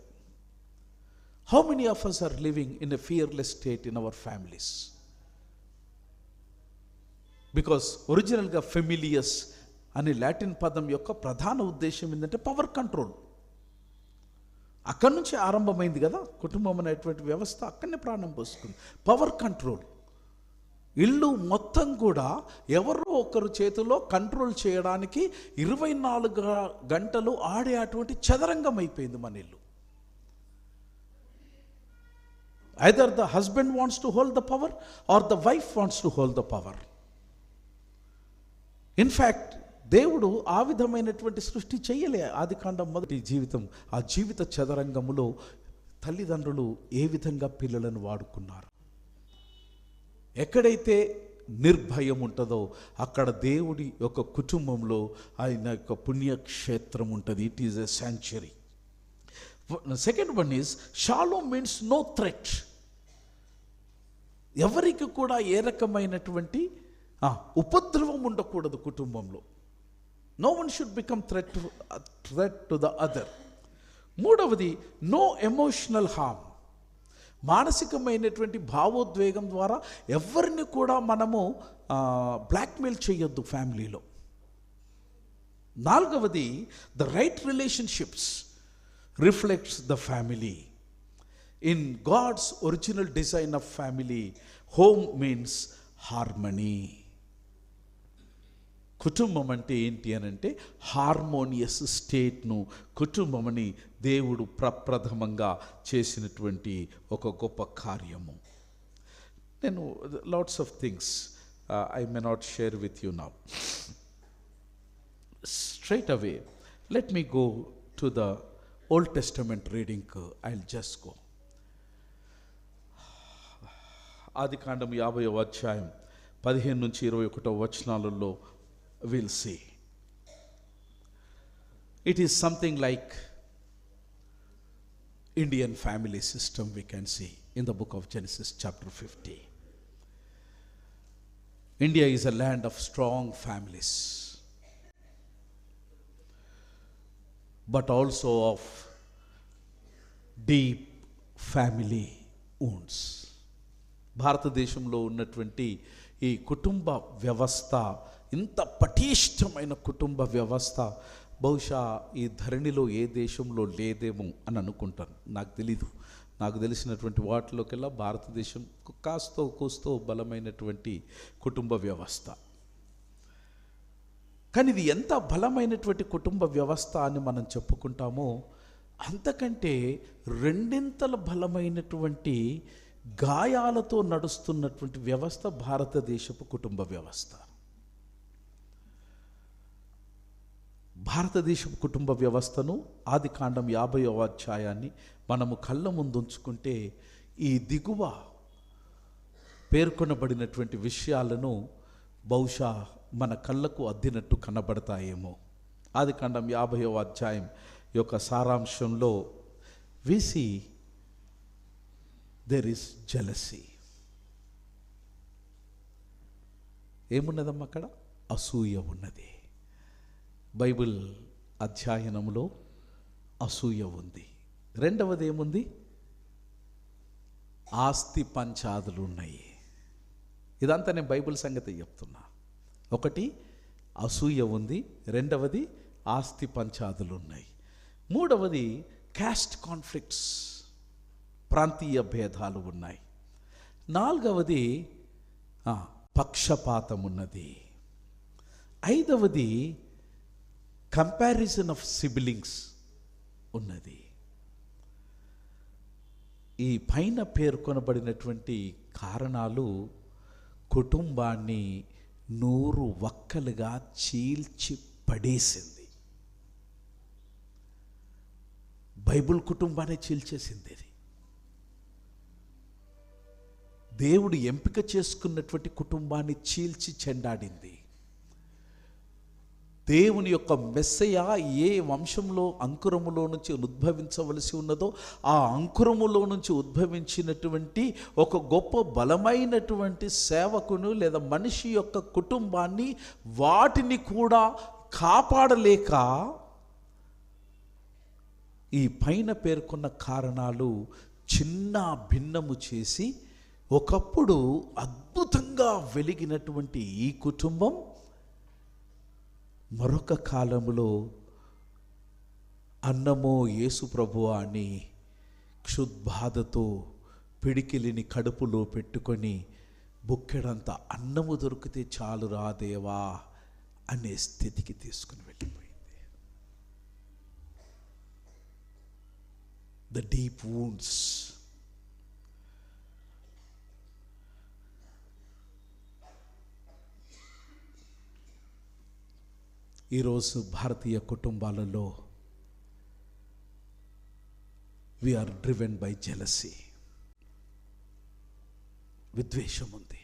How many of us are living in a fearless state in our families? Because ఒరిజినల్గా ఫెమిలియస్ అనే Latin పదం యొక్క ప్రధాన ఉద్దేశం ఏంటంటే పవర్ కంట్రోల్. అక్కడి నుంచి ఆరంభమైంది కదా కుటుంబం అనేటువంటి వ్యవస్థ, అక్కడనే ప్రాణం పోసుకుంది. Power control. ఇల్లు మొత్తం కూడా ఎవరో ఒకరు చేతిలో కంట్రోల్ చేయడానికి 24 గంటలు ఆడే అటువంటి చదరంగం అయిపోయింది మన ఇల్లు. Either the husband wants to hold the power or the wife wants to hold the power. In fact దేవుడు ఆ విధమైనటువంటి సృష్టి చేయలే. ఆదికాండం మొదటి జీవితం, ఆ జీవిత చదరంగములో తల్లిదండ్రులు ఏ విధంగా పిల్లలను వాడుకున్నారు. ఎక్కడైతే నిర్భయం ఉంటుందో అక్కడ దేవుడి యొక్క కుటుంబంలో ఆయన యొక్క పుణ్యక్షేత్రం ఉంటుంది. It is a sanctuary. Second one is shalom means no threat. ఎవరికి కూడా ఏ రకమైనటువంటి ఉపద్రవం ఉండకూడదు కుటుంబంలో. No one should become threat to the other. మూడవది నో ఎమోషనల్ హార్మ్. మానసికమైనటువంటి భావోద్వేగం ద్వారా ఎవరిని కూడా మనము బ్లాక్మెయిల్ చేయొద్దు ఫ్యామిలీలో. నాలుగవది the right relationships reflects the family. In God's original design of family, home means harmony. కుటుంబం అంటే ఏంటి అని అంటే హార్మోనియస్ స్టేట్ను కుటుంబమని దేవుడు ప్రప్రథమంగా చేసినటువంటి ఒక గొప్ప కార్యము. నేను lots of things I may not share with you now. Straight away let me go to the old testament reading. I will just go. ఆదికాండం 50వ అధ్యాయం 15 నుంచి 21 వచనాలలో we'll see. It is something like Indian family system we can see in the book of Genesis chapter 50. India is a land of strong families, but also of deep family wounds. భారతదేశంలో ఉన్నటువంటి ఈ కుటుంబ వ్యవస్థ, ఇంత పటిష్టమైన కుటుంబ వ్యవస్థ బహుశా ఈ ధరణిలో ఏ దేశంలో లేదేమో అని అనుకుంటాను. నాకు తెలీదు. నాకు తెలిసినటువంటి వాటిలోకెల్లా భారతదేశం కాస్తో కూస్తో బలమైనటువంటి కుటుంబ వ్యవస్థ. కానీ ఇది ఎంత బలమైనటువంటి కుటుంబ వ్యవస్థ అని మనం చెప్పుకుంటామో అంతకంటే రెండింతల బలమైనటువంటి గాయాలతో నడుస్తున్నటువంటి వ్యవస్థ భారతదేశపు కుటుంబ వ్యవస్థ. భారతదేశపు కుటుంబ వ్యవస్థను ఆదికాండం 50వ అధ్యాయాన్ని మనము కళ్ళ ముందు ఉంచుకుంటే ఈ దిగువ పేర్కొనబడినటువంటి విషయాలను బహుశా మన కళ్ళకు అద్దినట్టు కనబడతాయేమో. ఆదికాండం 50వ అధ్యాయం యొక్క సారాంశంలో we see there is jealousy. ఏమున్నదమ్మా అక్కడ? అసూయ ఉన్నది. బైబిల్ అధ్యయనంలో అసూయ ఉంది. రెండవది ఏముంది? ఆస్తి పంచాదులు ఉన్నాయి. ఇదంతా నేను బైబిల్ సంగతి చెప్తున్నా. ఒకటి అసూయ ఉంది, రెండవది ఆస్తి పంచాదులు ఉన్నాయి, మూడవది క్యాస్ట్ కాన్ఫ్లిక్ట్స్, ప్రాంతీయ భేదాలు ఉన్నాయి, నాలుగవది పక్షపాతం ఉన్నది, ఐదవది కంపారిజన్ ఆఫ్ సిబ్లింగ్స్ ఉన్నది. ఈ పైన పేర్కొనబడినటువంటి కారణాలు కుటుంబాన్ని 100 వక్కలుగా చీల్చి పడేసింది. బైబిల్ కుటుంబాన్ని చీల్చేసింది. ఇది దేవుడు ఎంపిక చేసుకున్నటువంటి కుటుంబాన్ని చీల్చి చెండాడింది. దేవుని యొక్క మెస్సయ ఏ వంశంలో అంకురములో నుంచి ఉద్భవించవలసి ఉన్నదో ఆ అంకురములో నుంచి ఉద్భవించినటువంటి ఒక గొప్ప బలమైనటువంటి సేవకును లేదా మనిషి యొక్క కుటుంబాన్ని వాటిని కూడా కాపాడలేక ఈ పైన పేర్కొన్న కారణాలు చిన్న భిన్నము చేసి ఒకప్పుడు అద్భుతంగా వెలిగినటువంటి ఈ కుటుంబం మరొక కాలంలో అన్నమో యేసు ప్రభువా అని క్షుద్బాధతో పిడికిలిని కడుపులో పెట్టుకొని బుక్కెడంత అన్నము దొరికితే చాలు రా దేవా అనే స్థితికి తీసుకుని వెళ్ళిపోయింది. The deep wounds. ఈరోజు భారతీయ కుటుంబాలలో we are driven by jealousy. విద్వేషం ఉంది.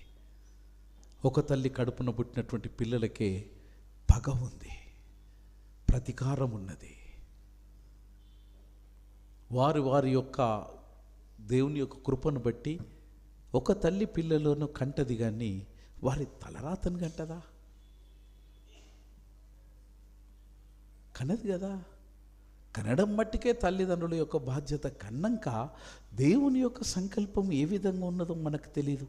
ఒక తల్లి కడుపున పుట్టినటువంటి పిల్లలకే పగ ఉంది, ప్రతీకారం ఉన్నది. వారి యొక్క దేవుని యొక్క కృపను బట్టి ఒక తల్లి పిల్లలను కంటది, కానీ వారి తలరాతను కంటదా? కనది కదా. కనడం మట్టికే తల్లిదండ్రుల యొక్క బాధ్యత. కన్నాక దేవుని యొక్క సంకల్పం ఏ విధంగా ఉన్నదో మనకు తెలియదు.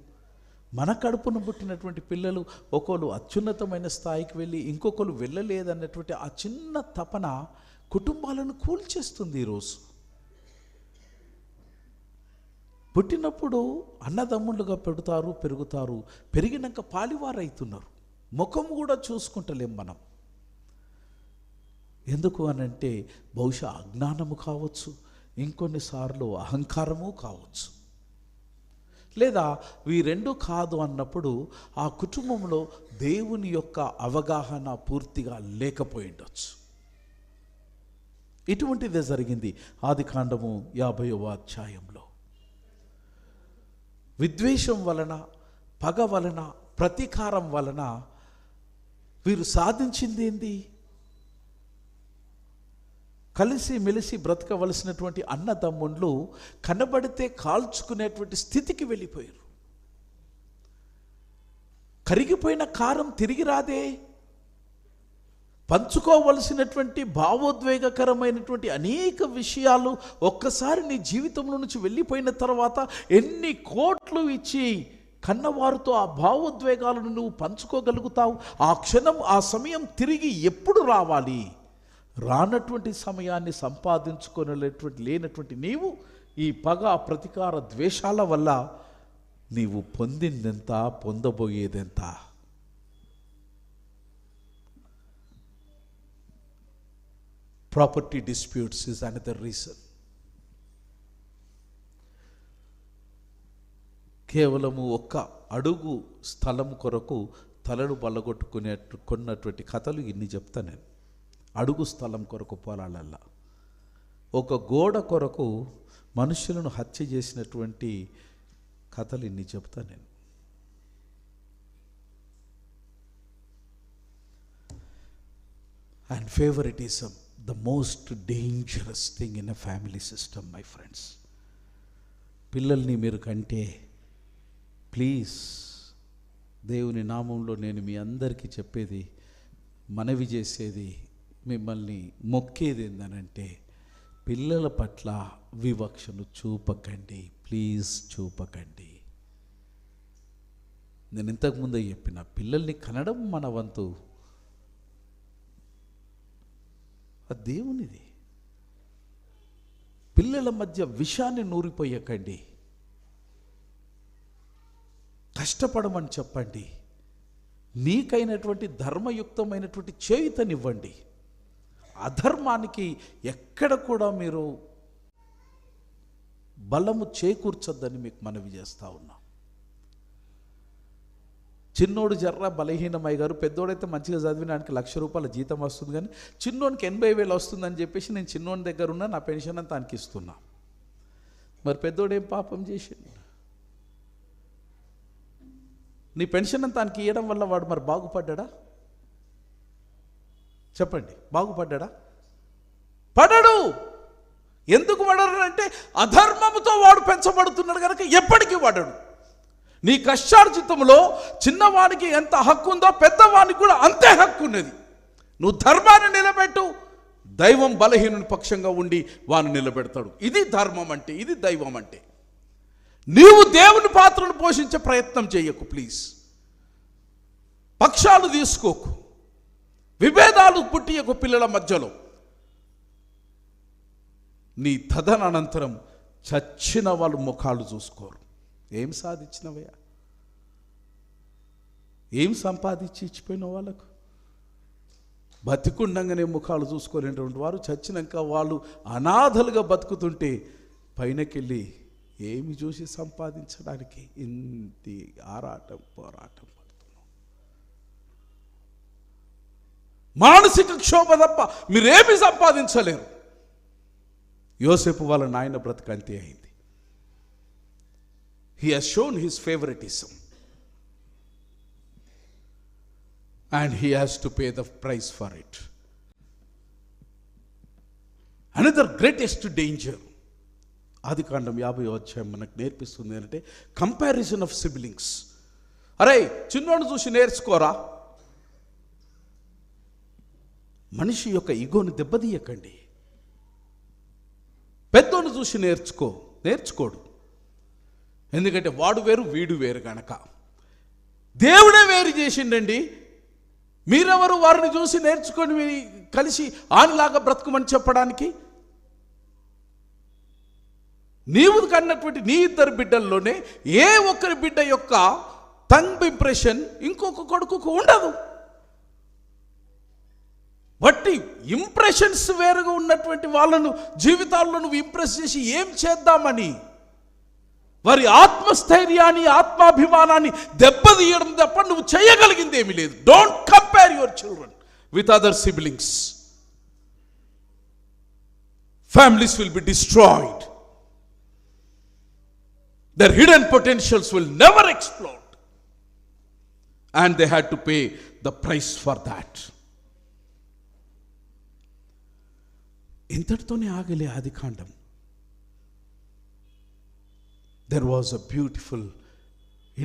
మన కడుపున పుట్టినటువంటి పిల్లలు ఒకరు అత్యున్నతమైన స్థాయికి వెళ్ళి ఇంకొకరు వెళ్ళలేదన్నటువంటి ఆ చిన్న తపన కుటుంబాలను కూల్చేస్తుంది. ఈరోజు పుట్టినప్పుడు అన్నదమ్ములుగా పెరుగుతారు, పెరిగినాక పాలివారైతున్నారు. ముఖం కూడా చూసుకుంటలేం మనం. ఎందుకు అనంటే బహుశా అజ్ఞానము కావచ్చు, ఇంకొన్నిసార్లు అహంకారము కావచ్చు, లేదా ఈ రెండు కాదు అన్నప్పుడు ఆ కుటుంబంలో దేవుని యొక్క అవగాహన పూర్తిగా లేకపోయి ఉండొచ్చు. ఇటువంటిదే జరిగింది ఆదికాండము 50వ అధ్యాయంలో. విద్వేషం వలన, పగ వలన, ప్రతీకారం వలన వీరు సాధించింది ఏంది? కలిసి మెలిసి బ్రతకవలసినటువంటి అన్నదమ్ముళ్ళు కనబడితే కాల్చుకునేటువంటి స్థితికి వెళ్ళిపోయారు. కరిగిపోయిన కారం తిరిగి రాదే. పంచుకోవలసినటువంటి భావోద్వేగకరమైనటువంటి అనేక విషయాలు ఒక్కసారి నీ జీవితంలో నుంచి వెళ్ళిపోయిన తర్వాత ఎన్ని కోట్లు ఇచ్చి కన్నవారితో ఆ భావోద్వేగాలను నువ్వు పంచుకోగలుగుతావు? ఆ క్షణం, ఆ సమయం తిరిగి ఎప్పుడు రావాలి? రానటువంటి సమయాన్ని లేనటువంటి నీవు ఈ పగ, ప్రతీకార ద్వేషాల వల్ల నీవు పొందిందెంత, పొందబోయేదెంత? Property disputes is another reason. కేవలము ఒక్క అడుగు స్థలం కొరకు తలను కొన్నటువంటి కథలు ఇన్ని చెప్తా నేను. అడుగు స్థలం కొరకు పొలాలల్లా, ఒక గోడ కొరకు మనుషులను హత్య చేసినటువంటి కథలు ఇన్ని చెప్తా నేను. And favouritism, the most dangerous thing in a family system my friends. పిల్లల్ని మీరు కంటే ప్లీజ్, దేవుని నామంలో నేను మీ అందరికీ చెప్పేది, మనవి చేసేది, మిమ్మల్ని మొక్కేది ఏందనంటే పిల్లల పట్ల వివక్షను చూపకండి, ప్లీజ్ చూపకండి. నేను ఇంతకుముందే చెప్పిన, పిల్లల్ని కనడం మన వంతు, అది దేవునిది. పిల్లల మధ్య విషాన్ని నూరిపోయకండి, కష్టపడమని చెప్పండి, నీకైనటువంటి ధర్మయుక్తమైనటువంటి చేయుతనివ్వండి. అధర్మానికి ఎక్కడ కూడా మీరు బలము చేకూర్చొద్దని మీకు మనవి చేస్తూ ఉన్నా. చిన్నోడు జర్ర బలహీనమయ్య గారు, పెద్దోడైతే మంచిగా చదివినానికి ₹1,00,000 జీతం వస్తుంది, కానీ చిన్నోనికి 80,000 వస్తుందని చెప్పేసి నేను చిన్నోని దగ్గర ఉన్నా, నా పెన్షన్ అంతా ఆయనకి ఇస్తున్నా. మరి పెద్దోడు ఏం పాపం చేసిండు? నీ పెన్షన్ అంతా ఆయనకి ఇవ్వడం వల్ల వాడు మరి బాగుపడ్డా? చెప్పండి, బాగుపడ్డా? పడడు. ఎందుకు పడరు అంటే అధర్మముతో వాడు పెంచబడుతున్నాడు కనుక ఎప్పటికీ పడడు. నీ కష్టార్జితంలో చిన్నవానికి ఎంత హక్కు ఉందో పెద్దవానికి కూడా అంతే హక్కు ఉన్నది. నువ్వు ధర్మాన్ని నిలబెట్టు, దైవం బలహీనుని పక్షంగా ఉండి వాని నిలబెడతాడు. ఇది ధర్మం అంటే, ఇది దైవం అంటే. నీవు దేవుని పాత్రను పోషించే ప్రయత్నం చేయకు ప్లీజ్. పక్షాలు తీసుకోకు, విభేదాలు పుట్టియకు పిల్లల మధ్యలో. నీ తదనంతరం చచ్చిన వాళ్ళు ముఖాలు చూసుకోరు. ఏం సాధించినవయ్యా? ఏం సంపాదించి ఇచ్చిపోయిన వాళ్ళకు? బతికుండంగానే ముఖాలు చూసుకోలేనటువంటి వారు చచ్చినాక వాళ్ళు అనాథలుగా బతుకుతుంటే పైనకెళ్ళి ఏమి చూసి సంపాదించడానికి ఇంటి ఆరాటం పోరాటం పడుతున్నాం. మానసిక క్షోభ తప్ప మీరేమి సంపాదించలేరు. యోసేపు వాళ్ళ నాయన బ్రతుకు అంతే అయింది. He has shown his favoritism and he has to pay the price for it. Another greatest danger, ఆదికాండం 50వ అధ్యాయం మనకు నేర్పిస్తుంది అంటే కంపారిజన్ ఆఫ్ సిబ్లింగ్స్. అరే చిన్నోడు చూసి నేర్చుకోరా. మనిషి యొక్క ఈగోని దెబ్బతీయకండి. పెద్దోని చూసి నేర్చుకోడు. ఎందుకంటే వాడు వేరు వీడు వేరు గనక. దేవుడే వేరు చేసిండండి. మీరెవరు వారిని చూసి నేర్చుకొని కలిసి ఆనిలాగా బ్రతుకుమని చెప్పడానికి? నీవు కన్నటువంటి నీ 2 బిడ్డల్లోనే ఏ ఒక్కరి బిడ్డ యొక్క తంగ్ ఇంప్రెషన్ ఇంకొక కొడుకుకు ఉండదు. బట్టి ఇంప్రెషన్స్ వేరుగా ఉన్నటువంటి వాళ్ళను జీవితాల్లో నువ్వు ఇంప్రెస్ చేసి ఏం చేద్దామని, వారి ఆత్మస్థైర్యాన్ని ఆత్మాభిమానాన్ని దెబ్బతీయడం తప్ప నువ్వు చేయగలిగింది ఏమీ లేదు. Don't compare your children with other siblings. Families will be destroyed. Their hidden potentials will never explode. And they had to pay the price for that. ఇంతటితోనే ఆగలే Adikandam. There was a beautiful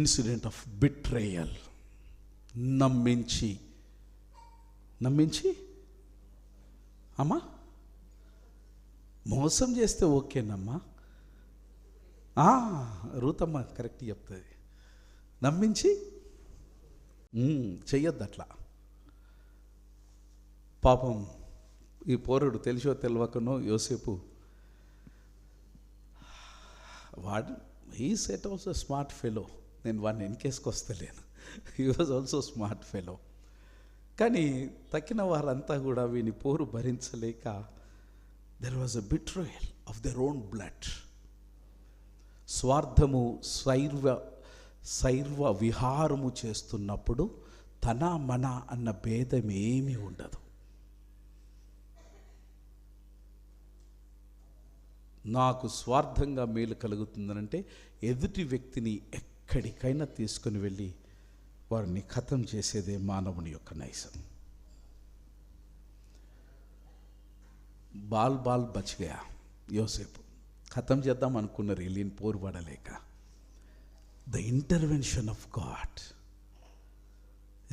incident of betrayal. నమ్మించి అమ్మా మోసం చేస్తే ఓకేనమ్మా. Ruthamma correct చెప్తుంది. నమ్మించి చెయ్యొద్దు అట్లా. పాపం ఈ పోరుడు తెలిసో తెలియకనో యోసేపు వాడు he set also smart fellow. నేను వాడిని వెనకేసుకొస్తలేను. He was also smart fellow. కానీ తక్కిన వారంతా కూడా వీని పోరు భరించలేక there was a betrayal of their own blood. స్వార్థము సైర్వ విహారము చేస్తున్నప్పుడు తన మన అన్న భేదం ఏమీ ఉండదు. నాకు స్వార్థంగా మేలు కలుగుతుందనంటే ఎదుటి వ్యక్తిని ఎక్కడికైనా తీసుకుని వెళ్ళి వారిని ఖతం చేసేదే మానవుని యొక్క నైజం. Ball Butch Gaya. యోసేపు ఖతం చేద్దాం అనుకున్నారు, వెళ్ళిన పోరు పడలేక. The intervention of God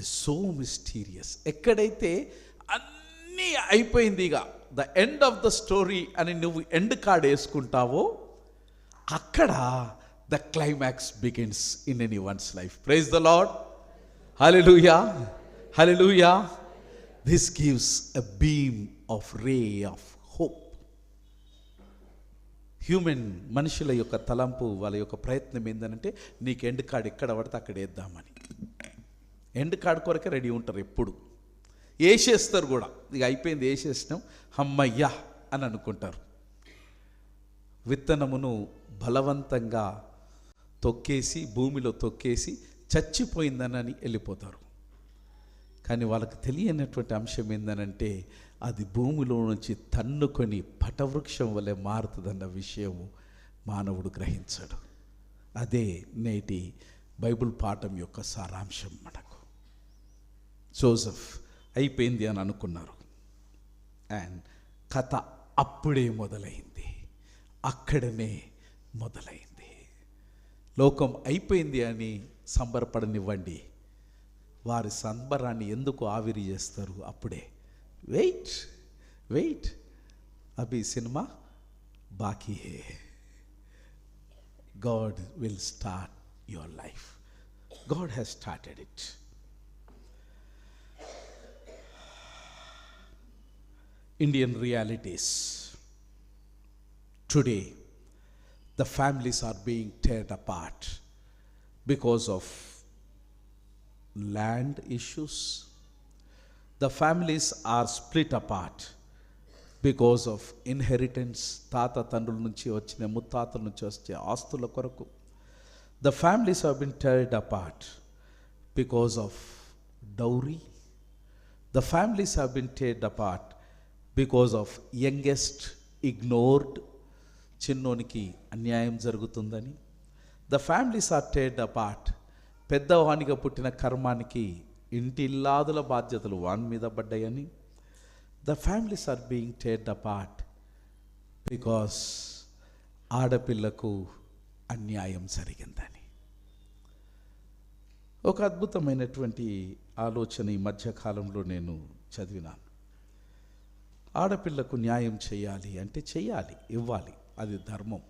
is so mysterious. ఎక్కడైతే అన్నీ అయిపోయింది, ఇక the end of the story అని నువ్వు ఎండ్ కార్డ్ వేసుకుంటావో అక్కడ the climax begins in anyone's life. Praise the Lord. Hallelujah. Hallelujah. This gives a beam of ray of hope. మనుషుల యొక్క తలంపు, వాళ్ళ యొక్క ప్రయత్నం ఏంటంటే నీకు ఎండ్ కార్డ్ ఎక్కడ పడితే అక్కడ వేద్దామని. ఎండ్ కార్డ్ కొరకే రెడీ ఉంటారు ఎప్పుడు. వేసేస్తారు కూడా. ఇక అయిపోయింది, వేసేసినాం, అమ్మయ్యా అని అనుకుంటారు. విత్తనమును బలవంతంగా తొక్కేసి, భూమిలో తొక్కేసి చచ్చిపోయిందనని వెళ్ళిపోతారు. కానీ వాళ్ళకి తెలియనటువంటి అంశం ఏందనంటే అది భూమిలో నుంచి తన్నుకొని పటవృక్షం వలె మారుతుందన్న విషయము మానవుడు గ్రహించాడు. అదే నేటి బైబిల్ పాఠం యొక్క సారాంశం. మనకు జోసెఫ్ అయిపోయింది అని అనుకున్నారు. అండ్ కథ అప్పుడే మొదలైంది, అక్కడనే మొదలైంది. లోకం అయిపోయింది అని సంబరపడనివ్వండి, వారి సంబరాన్ని ఎందుకు ఆవిరి చేస్తారు? అప్పుడే వెయిట్ అభి సినిమా బాకీ హే. God will start your life. God has started it. Indian realities. Today, the families are being torn apart because of land issues. The families are split apart because of inheritance. తాత తండ్రుల నుంచి వచ్చిన, ముత్తాతల నుంచి వచ్చే ఆస్తుల కొరకు. The families have been torn apart because of dowry. The families have been torn apart because of youngest ignored. చిన్నోనికి అన్యాయం జరుగుతుందని. The families are torn apart. పెద్దవానిగా పుట్టిన కర్మానికి ఇంటి ఇల్లాదుల బాధ్యతలు వాని మీద పడ్డాయని. The families are being torn apart because ఆడపిల్లకు అన్యాయం జరిగిందని. ఒక అద్భుతమైనటువంటి ఆలోచన ఈ మధ్యకాలంలో నేను చదివినాను. ఆడపిల్లకు న్యాయం చేయాలి అంటే చేయాలి, ఇవ్వాలి, అది ధర్మం.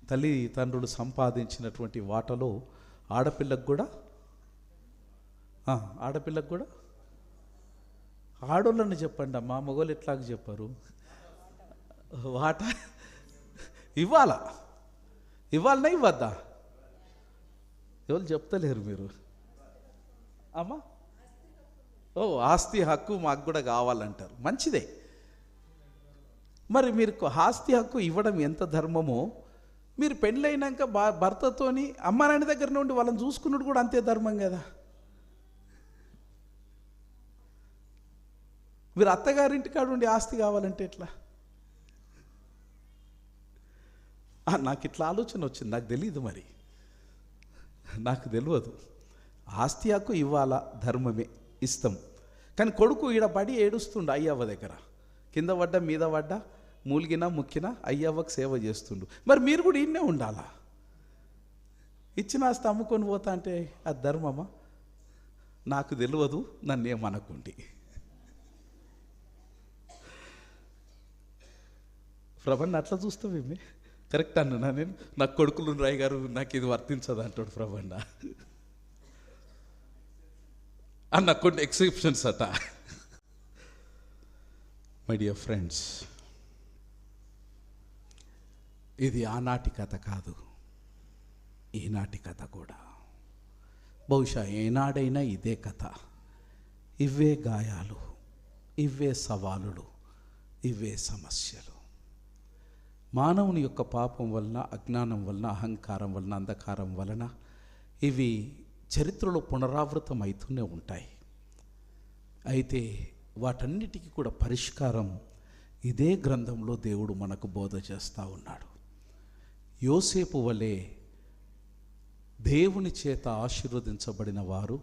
తల్లిదండ్రులు సంపాదించినటువంటి వాటలో ఆడపిల్లకు కూడా ఆడోళ్ళని చెప్పండి అమ్మా, మగవాళ్ళు ఎట్లాగ చెప్పారు? వాటా ఇవ్వాలనా ఇవ్వద్దా? ఎవరు చెప్తలేరు మీరు అమ్మా. ఆస్తి హక్కు మాకు కూడా కావాలంటారు, మంచిదే. మరి మీరు ఆస్తి హక్కు ఇవ్వడం ఎంత ధర్మమో, మీరు పెళ్ళైనాక భర్తతోని అమ్మ నాన్న దగ్గర నుండి వాళ్ళని చూసుకున్నాడు కూడా అంతే ధర్మం కదా. మీరు అత్తగారింటికాడ ఉండి ఆస్తి కావాలంటే ఎట్లా? నాకు ఇట్లా ఆలోచన వచ్చింది, నాకు తెలియదు, మరి నాకు తెలియదు. ఆస్తి హక్కు ఇవ్వాలా, ధర్మమే, ఇస్తాం. కానీ కొడుకు ఈడ పడి ఏడుస్తుండు అయ్యవ్వ దగ్గర, కింద పడ్డా మీద పడ్డా, మూలిగినా ముక్కినా అయ్యవ్వకు సేవ చేస్తుండు. మరి మీరు కూడా ఈయనే ఉండాలా? ఇచ్చిన ఆస్తి అమ్ముకొని పోతా అంటే అది ధర్మమా? నాకు తెలియదు, నన్ను ఏమనకుండి. ప్రభన్న అట్లా చూస్తావేమి? కరెక్ట్ అన్నా నేను. నాకు కొడుకులు రాయ్ గారు, నాకు ఇది వర్తించదు అంటాడు ప్రభన్న అన్న. కొన్ని ఎక్సెప్షన్స్ అట. మై డియర్ ఫ్రెండ్స్, ఇది ఆనాటి కథ కాదు, ఈనాటి కథ కూడా. బహుశా ఏనాడైనా ఇదే కథ, ఇవే గాయాలు, ఇవే సవాలులు, ఇవే సమస్యలు. మానవుని యొక్క పాపం వలన, అజ్ఞానం వలన, అహంకారం వలన, అంధకారం వలన ఇవి చరిత్రలో పునరావృతం అవుతూనే ఉంటాయి. అయితే వాటన్నిటికీ కూడా పరిష్కారం ఇదే గ్రంథంలో దేవుడు మనకు బోధ చేస్తూ ఉన్నాడు. యోసేపు వలె దేవుని చేత ఆశీర్వదించబడిన వారు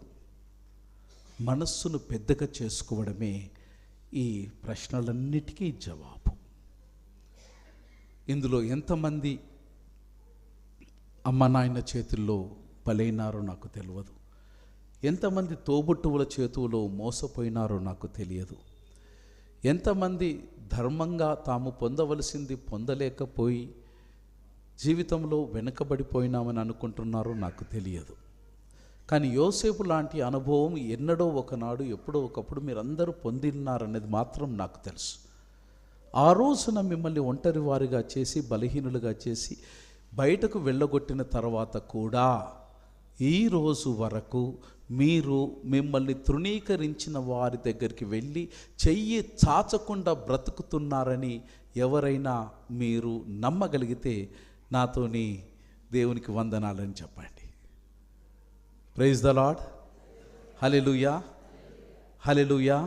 మనస్సును పెద్దగా చేసుకోవడమే ఈ ప్రశ్నలన్నిటికీ జవాబు. ఇందులో ఎంతమంది అమ్మ నాయన చేతుల్లో బలైనారో నాకు తెలియదు, ఎంతమంది తోబుట్టువుల చేతుల్లో మోసపోయినారో నాకు తెలియదు, ఎంతమంది ధర్మంగా తాము పొందవలసింది పొందలేకపోయి జీవితంలో వెనుకబడిపోయినామని అనుకుంటున్నారో నాకు తెలియదు. కానీ యోసేపు లాంటి అనుభవం ఎన్నడో ఒకనాడు ఎప్పుడో ఒకప్పుడు మీరందరూ పొందిన్నారనేది మాత్రం నాకు తెలుసు. ఆ రోజున మిమ్మల్ని ఒంటరి వారిగా చేసి బలహీనులుగా చేసి బయటకు వెళ్ళగొట్టిన తర్వాత కూడా ఈ రోజు వరకు మీరు మిమ్మల్ని తృణీకరించిన వారి దగ్గరికి వెళ్ళి చెయ్యి చాచకుండా బ్రతుకుతున్నారని ఎవరైనా మీరు నమ్మగలిగితే నాతోని దేవునికి వందనాలని చెప్పండి. Praise the Lord. Hallelujah, hallelujah.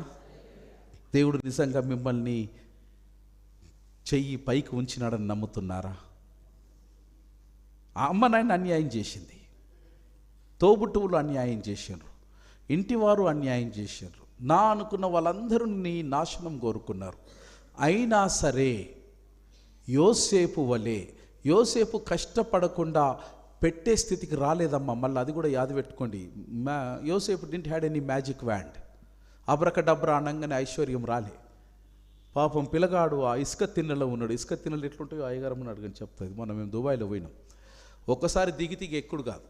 దేవుడు నిజంగా మిమ్మల్ని చెయ్యి పైకి ఉంచినాడని నమ్ముతున్నారా? ఆ అమ్మ నాయన అన్యాయం చేసింది, తోబుట్టువులు అన్యాయం చేశారు, ఇంటివారు అన్యాయం చేశారు, నా అనుకున్న వాళ్ళందరూ నీ నాశనం కోరుకున్నారు. అయినా సరే యోసేపు వలె, యోసేపు కష్టపడకుండా పెట్టే స్థితికి రాలేదమ్మా. మళ్ళీ అది కూడా యాద పెట్టుకోండి. Yosepu didn't had any magic wand. Abracadabra అనగానే ఐశ్వర్యం రాలే. పాపం పిల్లగాడు ఆ ఇసుక తిన్నెలో ఉన్నాడు. ఇసుక తిన్నెలు ఎట్లుంటాయో అయ్యగారమ్మని అడగని చెప్తుంది. మేము దుబాయ్లో పోయినాం. ఒక్కసారి దిగి ఎక్కుడు కాదు,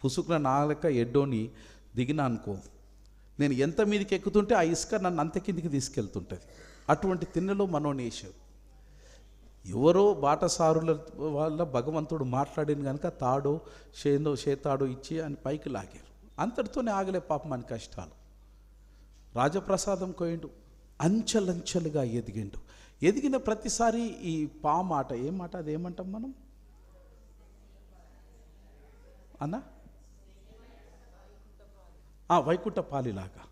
పుసుకున నా లెక్క ఎడ్డోని దిగినా అనుకో, నేను ఎంత మీదకి ఎక్కుతుంటే ఆ ఇసుక నన్ను అంత కిందికి తీసుకెళ్తుంటుంది. అటువంటి తిన్నెలో మనోని వేశారు. ఎవరో బాటసారుల వల్ల భగవంతుడు మాట్లాడిన కనుక తాడో చేతాడో ఇచ్చి అని పైకి లాగారు. అంతటితోనే ఆగలే పాపం అని కష్టాలు. రాజప్రసాదం కోయిండు, అంచెలంచెలుగా ఎదిగిండు. ఎదిగిన ప్రతిసారి ఈ మాట ఏం మాట, అదేమంటాం మనం అన్నా, వైకుంఠ పాలిలాగా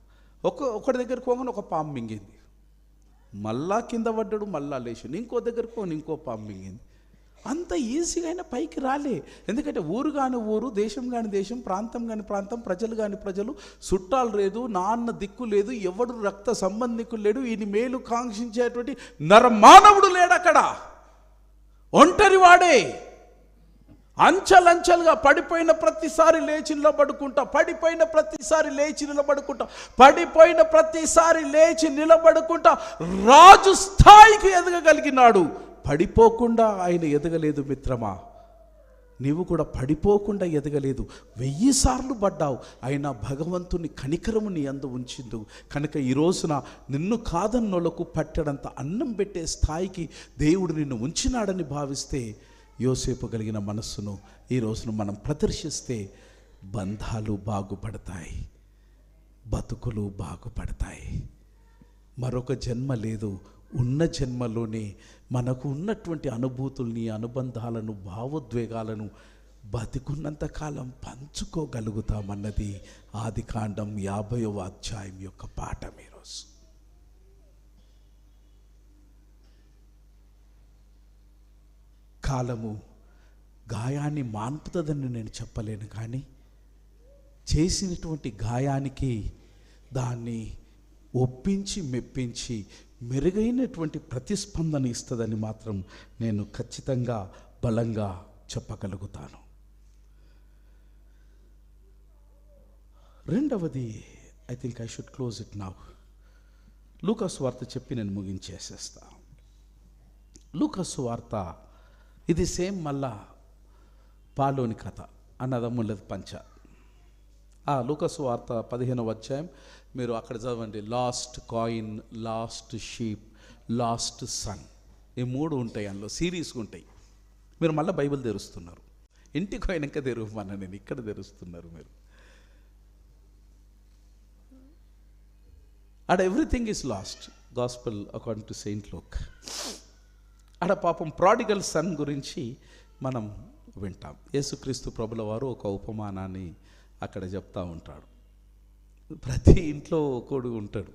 ఒకటి దగ్గరికి పోగానే ఒక పాము మింగింది, మళ్ళా కింద పడ్డాడు, మళ్ళా లేచిండు, ఇంకో దగ్గరికి పోని ఇంకో పాము మింగింది. అంత ఈజీగా అయినా పైకి రాలే. ఎందుకంటే ఊరు కాని ఊరు, దేశం కాని దేశం, ప్రాంతం కాని ప్రాంతం, ప్రజలు కాని ప్రజలు, చుట్టాలు లేదు, నాన్న దిక్కు లేదు, ఎవడు రక్త సంబంధికులు లేడు, ఈయన మేలు కాంక్షించేటువంటి నరమానవుడు లేడు అక్కడ. ఒంటరి వాడే అంచెలంచెలుగా పడిపోయిన ప్రతిసారి లేచి నిలబడుకుంటా, పడిపోయిన ప్రతిసారి లేచి నిలబడుకుంటా, పడిపోయిన ప్రతిసారి లేచి నిలబడుకుంటా రాజు స్థాయికి ఎదగగలిగినాడు. పడిపోకుండా ఆయన ఎదగలేదు మిత్రమా. నీవు కూడా పడిపోకుండా ఎదగలేదు. 1000 సార్లు పడ్డావు, అయినా భగవంతుని కనికరము నీ అందు ఉంచిందు కనుక ఈ రోజున నిన్ను కాదన్నోళ్లకు పట్టడంత అన్నం పెట్టే స్థాయికి దేవుడు నిన్ను ఉంచినాడని భావిస్తే, యోసేపు కలిగిన మనస్సును ఈ రోజున మనం ప్రదర్శిస్తే బంధాలు బాగుపడతాయి, బతుకులు బాగుపడతాయి. మరొక జన్మ లేదు. ఉన్న జన్మలోనే మనకు ఉన్నటువంటి అనుభూతుల్ని, అనుబంధాలను, భావోద్వేగాలను బతికున్నంతకాలం పంచుకోగలుగుతామన్నది ఆదికాండం 50వ అధ్యాయం యొక్క పాఠం ఈరోజు. కాలము గాయాన్ని మాన్పుతుందని నేను చెప్పలేను, కానీ చేసినటువంటి గాయానికి దాన్ని ఒప్పించి మెప్పించి మెరుగైనటువంటి ప్రతిస్పందన ఇస్తుందని మాత్రం నేను ఖచ్చితంగా బలంగా చెప్పగలుగుతాను. రెండవది, I think I should close it now. లూకాసు వార్త చెప్పి నేను ముగించేసేస్తా. లూకాసు వార్త ఇది సేమ్ మళ్ళా పాలోని కథ, అన్నదమ్ములది పంచ. లూకాసు వార్త 15వ అధ్యాయం మీరు అక్కడ చదవండి. Lost coin, lost sheep, lost son, ఈ 3 ఉంటాయి. అందులో సిరీస్గా ఉంటాయి. మీరు మళ్ళీ బైబిల్ తెరుస్తున్నారు. ఇంటికి పోయినాక తెరువమన్నా, నేను ఇక్కడ తెరుస్తున్నారు మీరు. అక్కడ everything is lost. Gospel according to Saint Luke. అక్కడ పాపం ప్రాడిగల్ సన్ గురించి మనం వింటాం. యేసుక్రీస్తు ప్రభుల వారు ఒక ఉపమానాన్ని అక్కడ చెప్తూ ఉంటాడు. ప్రతి ఇంట్లో కొడుకు ఉంటాడు.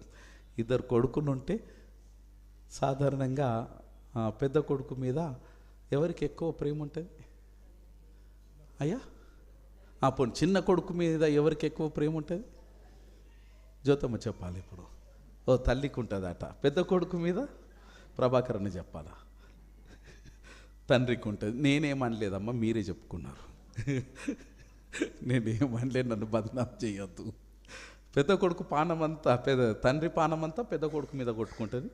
2 కొడుకులు ఉంటే సాధారణంగా పెద్ద కొడుకు మీద ఎవరికి ఎక్కువ ప్రేమ ఉంటుంది అయ్యా? పోనీ చిన్న కొడుకు మీద ఎవరికి ఎక్కువ ప్రేమ ఉంటుంది? జ్యోతమ్మ చెప్పాలి ఇప్పుడు. తల్లికి ఉంటుందట. పెద్ద కొడుకు మీద ప్రభాకరని చెప్పాలా? తండ్రికి ఉంటుంది. నేనేమనలేదమ్మా, మీరే చెప్పుకున్నారు. నేనేమనలేదు, నన్ను బదనాం చేయొద్దు. పెద్ద కొడుకు పానమంతా తండ్రి పానమంతా పెద్ద కొడుకు మీద కొట్టుకుంటుంది.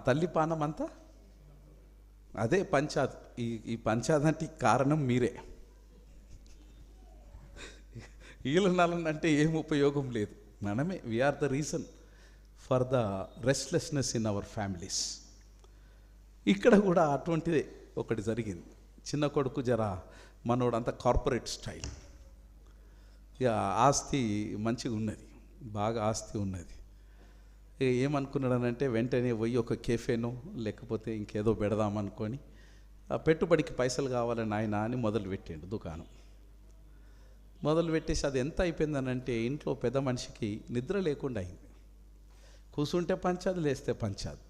తల్లి పానమంతా అదే పంచాద్. ఈ పంచాద్ అంటే కారణం మీరే. ఈలనాలంటే ఏం ఉపయోగం లేదు. మనమే we're the reason for the restlessness in our families. ఇక్కడ కూడా అటువంటిదే ఒకటి జరిగింది. చిన్న కొడుకు మనోడంతా కార్పొరేట్ స్టైల్, ఇక ఆస్తి మంచిగా ఉన్నది, బాగా ఆస్తి ఉన్నది. ఏమనుకున్నాడనంటే వెంటనే పోయి ఒక కేఫేనో లేకపోతే ఇంకేదో పెడదామనుకొని ఆ పెట్టుబడికి పైసలు కావాలని ఆయన అని మొదలుపెట్టాడు దుకాణం. మొదలుపెట్టేసి అది ఎంత అయిపోయిందనంటే ఇంట్లో పెద్ద మనిషికి నిద్ర లేకుండా అయింది. కూర్చుంటే పంచాది, లేస్తే పంచాది.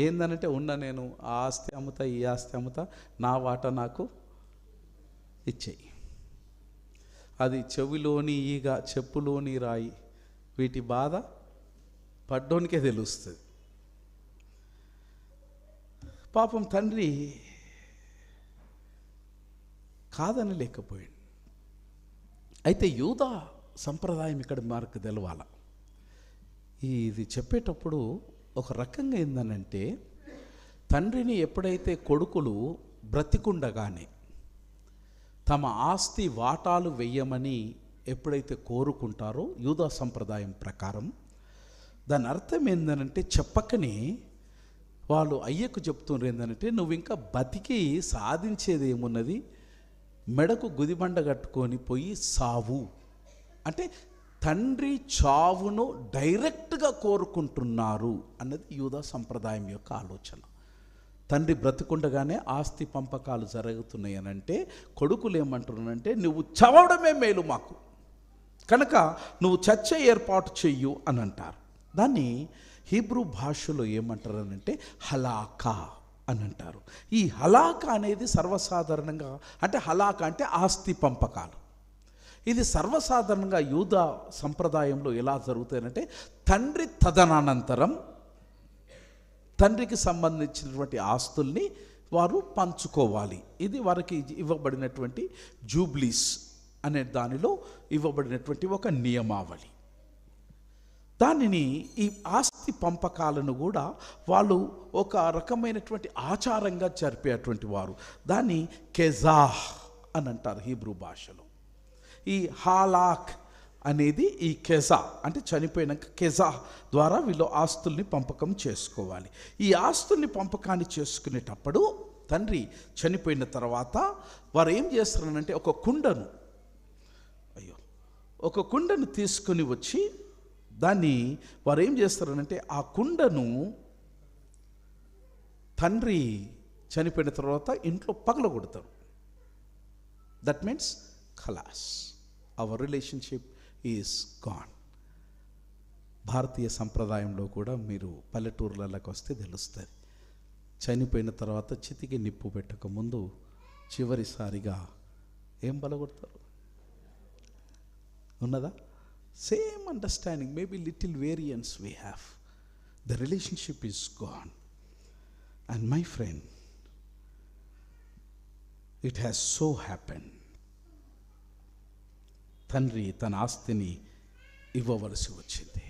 ఏందనంటే నేను ఆ ఆస్తి అమ్ముతా, ఈ ఆస్తి అమ్ముతా, నా వాటా నాకు ఇచ్చేయి. అది చెవిలోని ఈగ, చెప్పులోని రాయి, వీటి బాధ పడ్డోనికే తెలుస్తుంది. పాపం తండ్రి కాదని లేకపోయాడు. అయితే యూదా సంప్రదాయం ఇక్కడ మనకు తెలవాల. ఇది చెప్పేటప్పుడు ఒక రకంగా ఏందనంటే, తండ్రిని ఎప్పుడైతే కొడుకులు బ్రతికుండగానే తమ ఆస్తి వాటాలు వెయ్యమని ఎప్పుడైతే కోరుకుంటారో యూదా సంప్రదాయం ప్రకారం, దాని అర్థం ఏందనంటే చెప్పకనే వాళ్ళు అయ్యకు చెప్తున్నారు ఏంటంటే, నువ్వు ఇంకా బతికి సాధించేది ఏమున్నది, మెడకు గుదిబండ కట్టుకొని పోయి సావు అంటే తండ్రి చావును డైరెక్ట్గా కోరుకుంటున్నారు అన్నది యూదా సంప్రదాయం యొక్క ఆలోచన. తండ్రి బ్రతికుండగానే ఆస్తి పంపకాలు జరుగుతున్నాయి అని అంటే కొడుకులు ఏమంటున్నారంటే, నువ్వు చవడమే మేలు మాకు, కనుక నువ్వు చచ్చే ఏర్పాటు చెయ్యు అని అంటారు. దాన్ని హీబ్రూ భాషలో ఏమంటారనంటే హలాకా అని అంటారు. ఈ హలాకా అనేది సర్వసాధారణంగా అంటే హలాకా అంటే ఆస్తి పంపకాలు. ఇది సర్వసాధారణంగా యూదా సంప్రదాయంలో ఎలా జరుగుతాయంటే, తండ్రి తదనంతరం తండ్రికి సంబంధించినటువంటి ఆస్తుల్ని వారు పంచుకోవాలి. ఇది వారికి ఇవ్వబడినటువంటి జూబ్లీస్ అనే దానిలో ఇవ్వబడినటువంటి ఒక నియమావళి. దానిని ఈ ఆస్తి పంపకాలను కూడా వాళ్ళు ఒక రకమైనటువంటి ఆచారంగా జరిపేటువంటి వారు. దాన్ని కెజాహ్ అని అంటారు హీబ్రూ భాషలో. ఈ హాలాక్ అనేది ఈ కెజా అంటే చనిపోయినాక కెజా ద్వారా వీళ్ళు ఆస్తుల్ని పంపకం చేసుకోవాలి. ఈ ఆస్తుల్ని పంపకాన్ని చేసుకునేటప్పుడు తండ్రి చనిపోయిన తర్వాత వారు ఏం చేస్తారనంటే ఒక కుండను తీసుకొని వచ్చి దాన్ని వారు ఏం చేస్తారనంటే ఆ కుండను తండ్రి చనిపోయిన తర్వాత ఇంట్లో పగలగొడతారు. దట్ మీన్స్ ఖలాస్, అవర్ రిలేషన్షిప్ ఈజ్ గాన్. భారతీయ సంప్రదాయంలో కూడా మీరు పల్లెటూర్లలోకి వస్తే తెలుస్తుంది, చనిపోయిన తర్వాత చితికి నిప్పు పెట్టక ముందు చివరిసారిగా ఏం పగలగొడతారు ఉన్నదా? Same understanding, maybe little variance we have. The relationship is gone. And my friend, it has so happen, తండ్రి తన ఆస్తిని ఇవ్వవలసి వచ్చింది.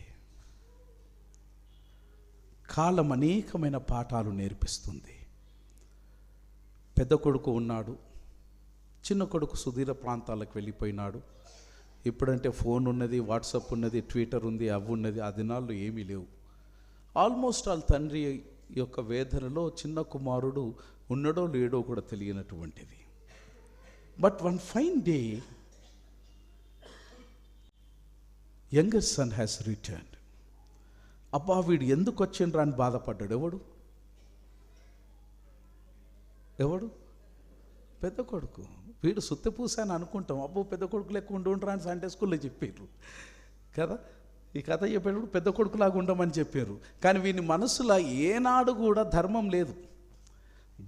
కాలం అనేకమైన పాఠాలు నేర్పిస్తుంది. పెద్ద కొడుకు ఉన్నాడు, చిన్న కొడుకు సుదూర ప్రాంతాలకు వెళ్ళిపోయినాడు. ఇప్పుడంటే ఫోన్ ఉన్నది, వాట్సాప్ ఉన్నది, ట్విట్టర్ ఉంది, అవి ఉన్నది. ఆ దినాల్లో ఏమీ లేవు. ఆల్మోస్ట్ ఆల్ తండ్రి యొక్క వేదనలో చిన్న కుమారుడు ఉన్నాడో లేడో కూడా తెలియనటువంటిది. But one fine day younger son has returned. అబ్బా వీడు ఎందుకు వచ్చిండ్రా అని బాధపడ్డాడు. ఎవడు? పెద్ద కొడుకు. వీడు సుత్తపూస అని అనుకుంటాం, అబ్బో పెద్ద కొడుకు లెక్క ఉండుండ్రా అని సండే స్కూల్లో చెప్పారు కదా. ఈ కథ చెప్పేటప్పుడు పెద్ద కొడుకులాగా ఉండమని చెప్పారు. కానీ వీని మనసులో ఏనాడు కూడా ధర్మం లేదు.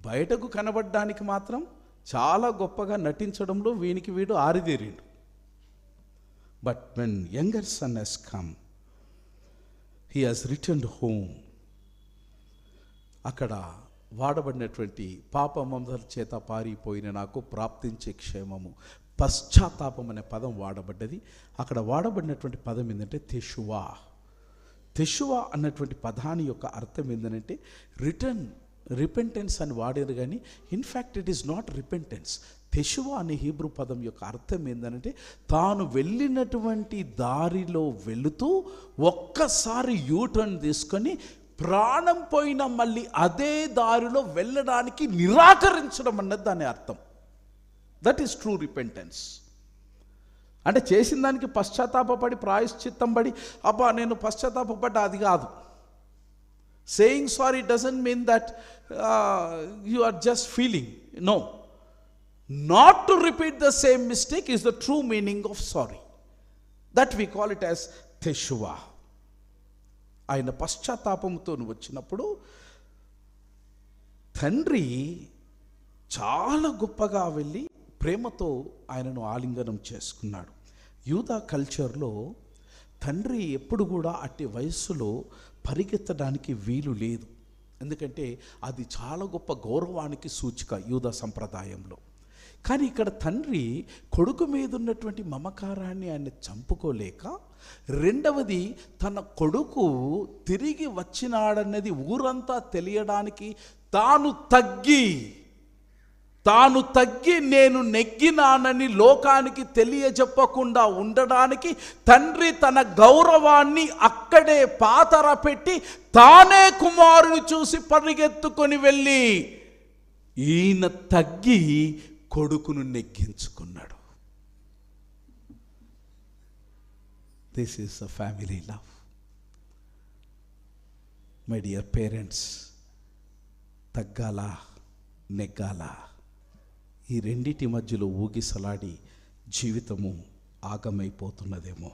బయటకు కనబడడానికి మాత్రం చాలా గొప్పగా నటించడంలో వీడు ఆరితేరిండు. But when younger son has come, he has returned home. అక్కడ వాడబడినటువంటి పాపమందరి చేత పారిపోయిన నాకు ప్రాప్తించే క్షేమము, పశ్చాత్తాపం అనే పదం వాడబడ్డది. అక్కడ వాడబడినటువంటి పదం ఏంటంటే తెషువా. తెషువా అన్నటువంటి పదాని యొక్క అర్థం ఏంటంటే రిటర్న్ రిపెంటెన్స్ అని వాడారు, కానీ in fact it is not repentance. తెషువా అనే హీబ్రూ పదం యొక్క అర్థం ఏంటంటే, తాను వెళ్ళినటువంటి దారిలో వెళుతూ ఒక్కసారి యూటర్న్ తీసుకొని ప్రాణం పోయిన మళ్ళీ అదే దారిలో వెళ్ళడానికి నిరాకరించడం అన్నది దాని అర్థం. That is true repentance. అంటే చేసిన దానికి పశ్చాత్తాపడి ప్రాయశ్చిత్తం పడి అబ్బా నేను పశ్చాత్తాపడ్డా, అది కాదు. Saying sorry doesn't mean that you are just feeling. No, not to repeat the same mistake is the true meaning of sorry. That we call it as తెషువా. ఆయన పశ్చాత్తాపంతో వచ్చినప్పుడు తండ్రి చాలా గొప్పగా వెళ్ళి ప్రేమతో ఆయనను ఆలింగనం చేసుకున్నాడు. యూదా కల్చర్లో తండ్రి ఎప్పుడు కూడా అట్టి వయస్సులో పరిగెత్తడానికి వీలు లేదు. ఎందుకంటే అది చాలా గొప్ప గౌరవానికి సూచిక యూదా సంప్రదాయంలో. కానీ ఇక్కడ తండ్రి కొడుకు మీద ఉన్నటువంటి మమకారాన్ని ఆయన చంపుకోలేక, రెండవది తన కొడుకు తిరిగి వచ్చినాడన్నది ఊరంతా తెలియడానికి తాను తగ్గి నేను నెగ్గినానని లోకానికి తెలియజెప్పకుండా ఉండడానికి తండ్రి తన గౌరవాన్ని అక్కడే పాతర పెట్టి తానే కుమారుని చూసి పరిగెత్తుకొని వెళ్ళి ఈయన తగ్గి కొడుకును నెగ్గించుకున్నాడు. This is a family love. My dear parents, తగ్గాల నెగ్గాల ఈ రెండిటి మధ్యలో ఊగిసలాడి జీవితము ఆగమైపోతున్నదేమో.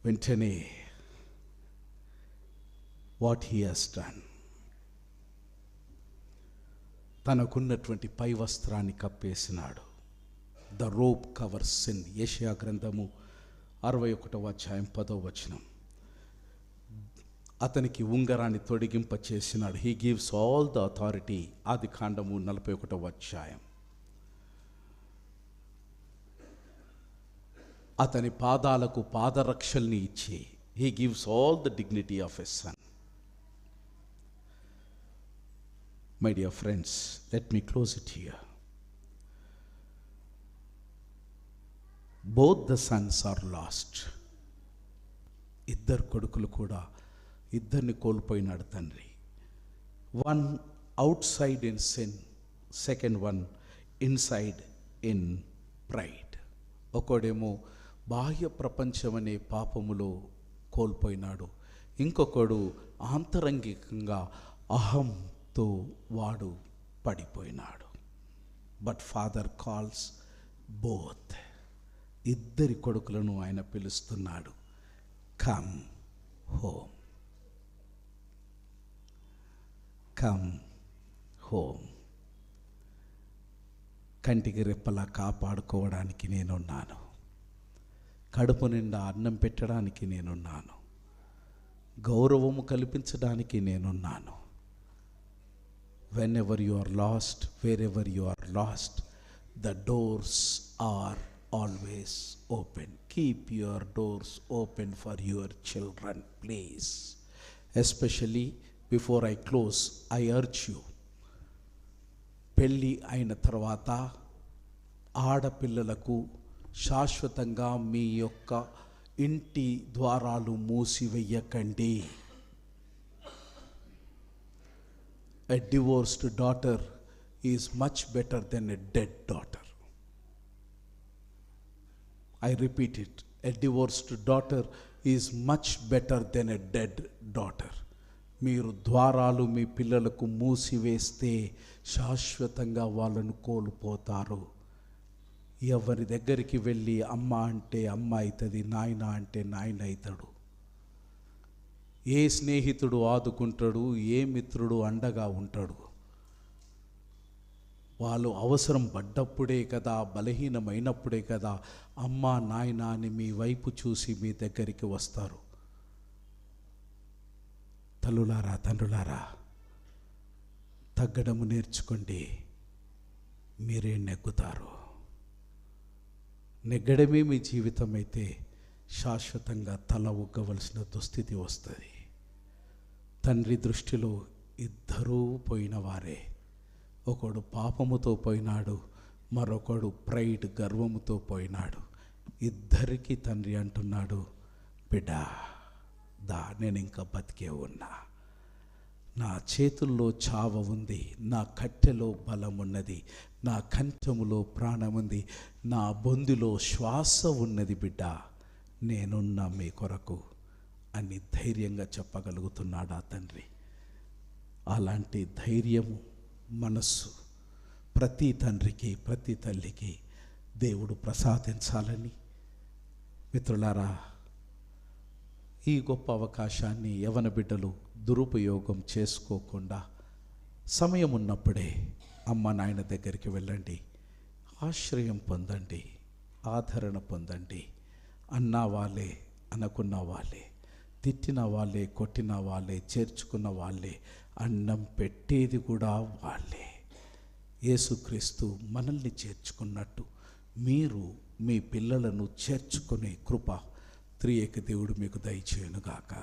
వెంటనే వాట్ హీ హస్ డన్, తనకున్నటువంటి పై వస్త్రాన్ని కప్పేసినాడు. The robe covers sin. Yeshaya గ్రంథము 61వ అధ్యాయం 10వ వచనం. అతనికి ఉంగరాన్ని తొడిగింప చేసినాడు. He gives all the authority. ఆది కాండము 41వ అధ్యాయం. అతని పాదాలకు పాదరక్షల్ని ఇచ్చి he gives all the dignity of a son. My dear friends, let me close it here. Both the sons are lost. ఇద్దరు కొడుకులు కూడా ఇద్దరిని కోల్పోయినాడు తండ్రి. One out side in sin, second one inside in pride. ఒకడేమో బాహ్య ప్రపంచం అనే పాపములో కోల్పోయినాడు, ఇంకొకడు ఆంతరంగికంగా అహంతో వాడు పడిపోయినాడు. But father calls both. ఇద్దరి కొడుకులను ఆయన పిలుస్తున్నాడు. Come home, come home. కంటికి రెప్పలా కాపాడుకోవడానికి నేనున్నాను. కడుపు నిండా అన్నం పెట్టడానికి నేనున్నాను. గౌరవము కల్పించడానికి నేనున్నాను. Whenever you are lost, wherever you are lost, the doors are always open. Keep your doors open for your children, please. Especially before I close, I urge you, పెళ్ళి అయిన తర్వాత ఆడపిల్లలకు శాశ్వతంగా మీ యొక్క ఇంటి ద్వారాలు మూసివేయకండి. A divorced daughter is much better than a dead daughter. I repeat it. A divorced daughter is much better than a dead daughter. మీరు ద్వారాలు మీ పిల్లలకు మూసివేస్తే శాశ్వతంగా వాళ్ళను కోల్పోతారు. ఎవరి దగ్గరికి వెళ్ళి అమ్మ అంటే అమ్మ అవుతుంది, నాయన అంటే నాయన అవుతాడు. ఏ స్నేహితుడు ఆదుకుంటాడు, ఏ మిత్రుడు అండగా ఉంటాడు. వాళ్ళు అవసరం పడ్డప్పుడే కదా, బలహీనమైనప్పుడే కదా అమ్మ నాయన అని మీ వైపు చూసి మీ దగ్గరికి వస్తారు. తల్లులారా, తండ్రులారా, తగ్గడము నేర్చుకోండి, మీరే నెగ్గుతారు. నెగ్గడమే మీ జీవితం అయితే శాశ్వతంగా తల ఉగ్గవలసిన దుస్థితి వస్తుంది. తండ్రి దృష్టిలో ఇద్దరూ పోయిన వారే. ఒకడు పాపముతో పోయినాడు, మరొకడు ప్రైడ్ గర్వముతో పోయినాడు. ఇద్దరికి తండ్రి అంటున్నాడు, బిడ్డా దా, నేను ఇంకా బతికే ఉన్నా, నా చేతుల్లో చావ ఉంది, నా కట్టెలో బలం ఉన్నది, నా కంఠములో ప్రాణం ఉంది, నా బొందిలో శ్వాస ఉన్నది బిడ్డ, నేనున్నా మీ కొరకు అని ధైర్యంగా చెప్పగలుగుతున్నాడు ఆ తండ్రి. అలాంటి ధైర్యము మనస్సు ప్రతి తండ్రికి ప్రతి తల్లికి దేవుడు ప్రసాదించాలని మిత్రులారా, ఈ గొప్ప అవకాశాన్ని యవన బిడ్డలు దురుపయోగం చేసుకోకుండా సమయం ఉన్నప్పుడే అమ్మ నాయన దగ్గరికి వెళ్ళండి, ఆశ్రయం పొందండి, ఆదరణ పొందండి. అన్నా వాళ్ళే, అనుకున్న వాళ్ళే, తిట్టిన వాళ్ళే, కొట్టిన వాళ్ళే, చేర్చుకున్న వాళ్ళే, అన్నం పెట్టేది కూడా వాళ్ళే. యేసుక్రీస్తు మనల్ని చేర్చుకున్నట్టు మీరు మీ పిల్లలను చేర్చుకునే కృప త్రియేక దేవుడు మీకు దయచేయునుగాక.